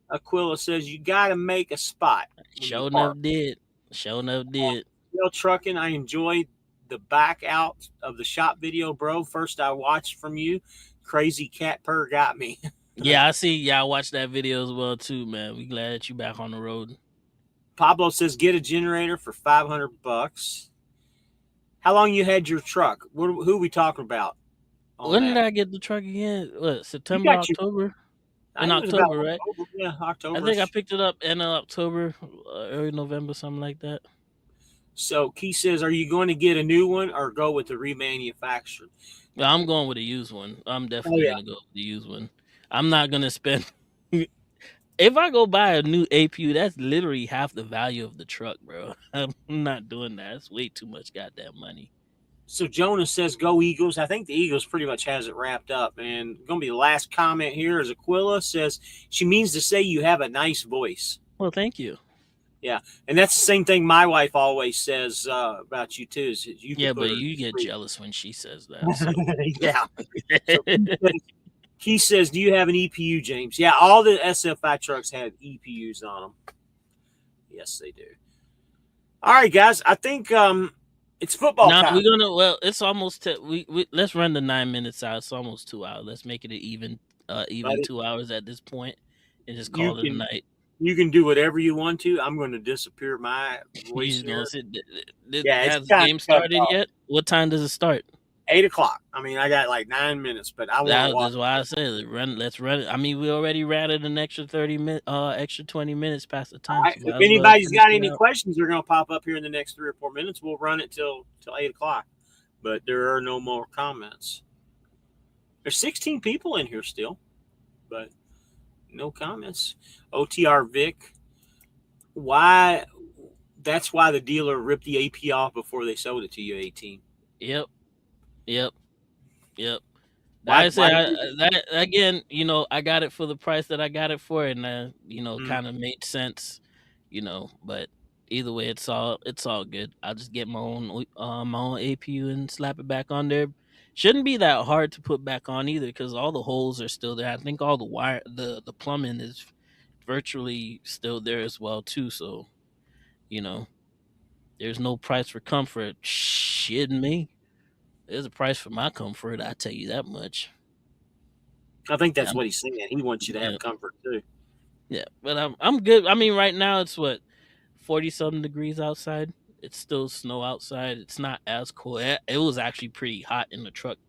Aquila says you got to make a spot when you Show enough park. did. Show enough did. Fidel trucking. I enjoyed the back out of the shop video, bro. First I watched from you. Crazy cat purr got me. Yeah, I see. Yeah, I watched that video as well too, man. We glad that you back on the road. Pablo says get a generator for $500. How long you had your truck? Who are we talking about on When did that? I get the truck again? What, You September, got your. October? I In think it was about October, right? October. Yeah, I October. think I picked it up in October, early November, something like that. So Key says, are you going to get a new one or go with the remanufactured? Yeah, I'm going with a used one. I'm definitely yeah. gonna go with the used one. I'm not gonna spend. If I go buy a new APU, that's literally half the value of the truck, bro. I'm not doing that. It's way too much goddamn money. So Jonas says, go Eagles. I think the Eagles pretty much has it wrapped up. And going to be the last comment here is Aquila says, she means to say you have a nice voice. Well, thank you. Yeah. And that's the same thing my wife always says about you, too. Is you Yeah, but you get jealous when she says that. So. yeah. So he says, do you have an EPU, James? Yeah, all the SFI trucks have EPUs on them. Yes, they do. All right, guys. I think it's football Now time. we're gonna. Well, it's almost. We let's run the 9 minutes out. It's almost 2 hours. Let's make it an even Buddy, 2 hours at this point, and just you call it a can night. you can do whatever you want to. I'm going to disappear my You voice just here. gonna sit. Yeah, it's Has the time game to cut started off. yet? What time does it start? 8:00. I mean, I got like 9 minutes, but I want to watch. That's why I said run. Let's run it. I mean, we already ratted an extra 30 minutes, extra 20 minutes past the time. Right. So If might as well anybody's finish got it any out. questions, they're going to pop up here in the next 3 or 4 minutes. We'll run it till 8:00. But there are no more comments. There's 16 people in here still, but no comments. OTR Vic, why? That's why the dealer ripped the AP off before they sold it to you. 18. Yep. Like Why? I said, that again, I got it for the price that I got it for, and kind of made sense, But either way, it's all good. I'll just get my own APU and slap it back on there. Shouldn't be that hard to put back on either, because all the holes are still there. I think all the wire, the plumbing is virtually still there as well too. So, there's no price for comfort. Shit me. There's a price for my comfort. I tell you that much. I think that's what he's saying. He wants you to Yeah. have comfort too. Yeah, but I'm good. I mean, right now it's what 40-something degrees outside. It's still snow outside. It's not as cool. It was actually pretty hot in the truck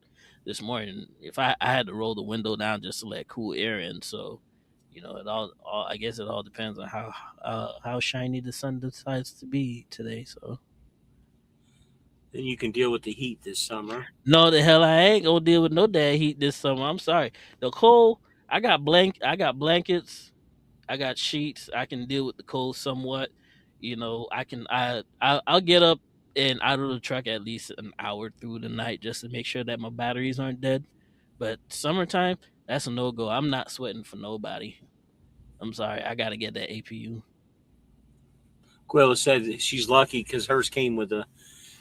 this morning. If I had to roll the window down just to let cool air in. So, it all I guess it all depends on how shiny the sun decides to be today. So. Then you can deal with the heat this summer. No, the hell I ain't gonna deal with no damn heat this summer. I'm sorry. The cold. I got blankets. I got sheets. I can deal with the cold somewhat. I can. I'll get up and out of the truck at least an hour through the night just to make sure that my batteries aren't dead. But summertime, that's a no go. I'm not sweating for nobody. I'm sorry. I gotta get that APU. Quilla said that she's lucky because hers came with a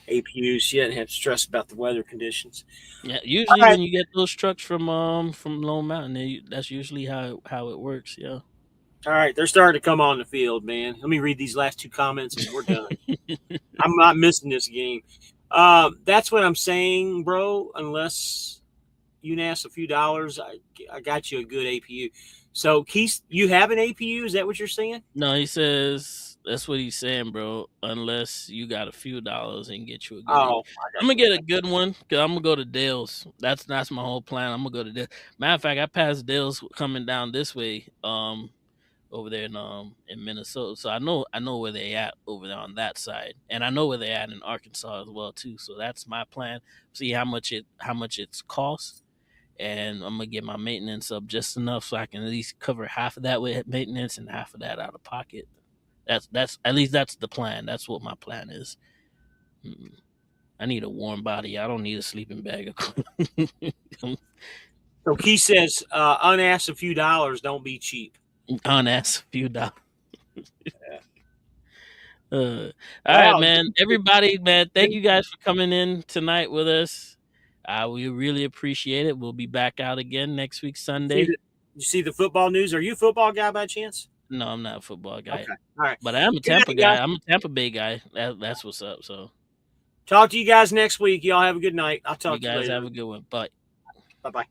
APU. She didn't have to stress about the weather conditions. Yeah, usually when you get those trucks from Lone Mountain, that's usually how it works. Yeah. All right, they're starting to come on the field, man. Let me read these last 2 comments and we're done. I'm not missing this game. That's what I'm saying, bro. Unless you ask a few dollars, I got you a good APU. So, Keith, you have an APU? Is that what you're saying? No, he says that's what he's saying, bro. Unless you got a few dollars and get you a good. Oh, I'm gonna get a good one because I'm gonna go to Dale's. That's my whole plan. I'm gonna go to Dale's. Matter of fact, I passed Dale's coming down this way, over there in Minnesota. So I know where they at over there on that side, and I know where they at in Arkansas as well too. So that's my plan. See how much it's cost, and I'm gonna get my maintenance up just enough so I can at least cover half of that with maintenance and half of that out of pocket. That's at least that's the plan. That's what my plan is. I need a warm body. I don't need a sleeping bag. So Keith says, unasked a few dollars, don't be cheap. Unasked a few dollars. All right, man. Everybody, man, thank you guys for coming in tonight with us. We really appreciate it. We'll be back out again next week, Sunday. You see the football news? Are you a football guy by chance? No, I'm not a football guy. Okay. All right. But I am a Tampa guy. I'm a Tampa Bay guy. That's what's up. So talk to you guys next week. Y'all have a good night. I'll talk to you later. You guys have a good one. Bye. Bye-bye.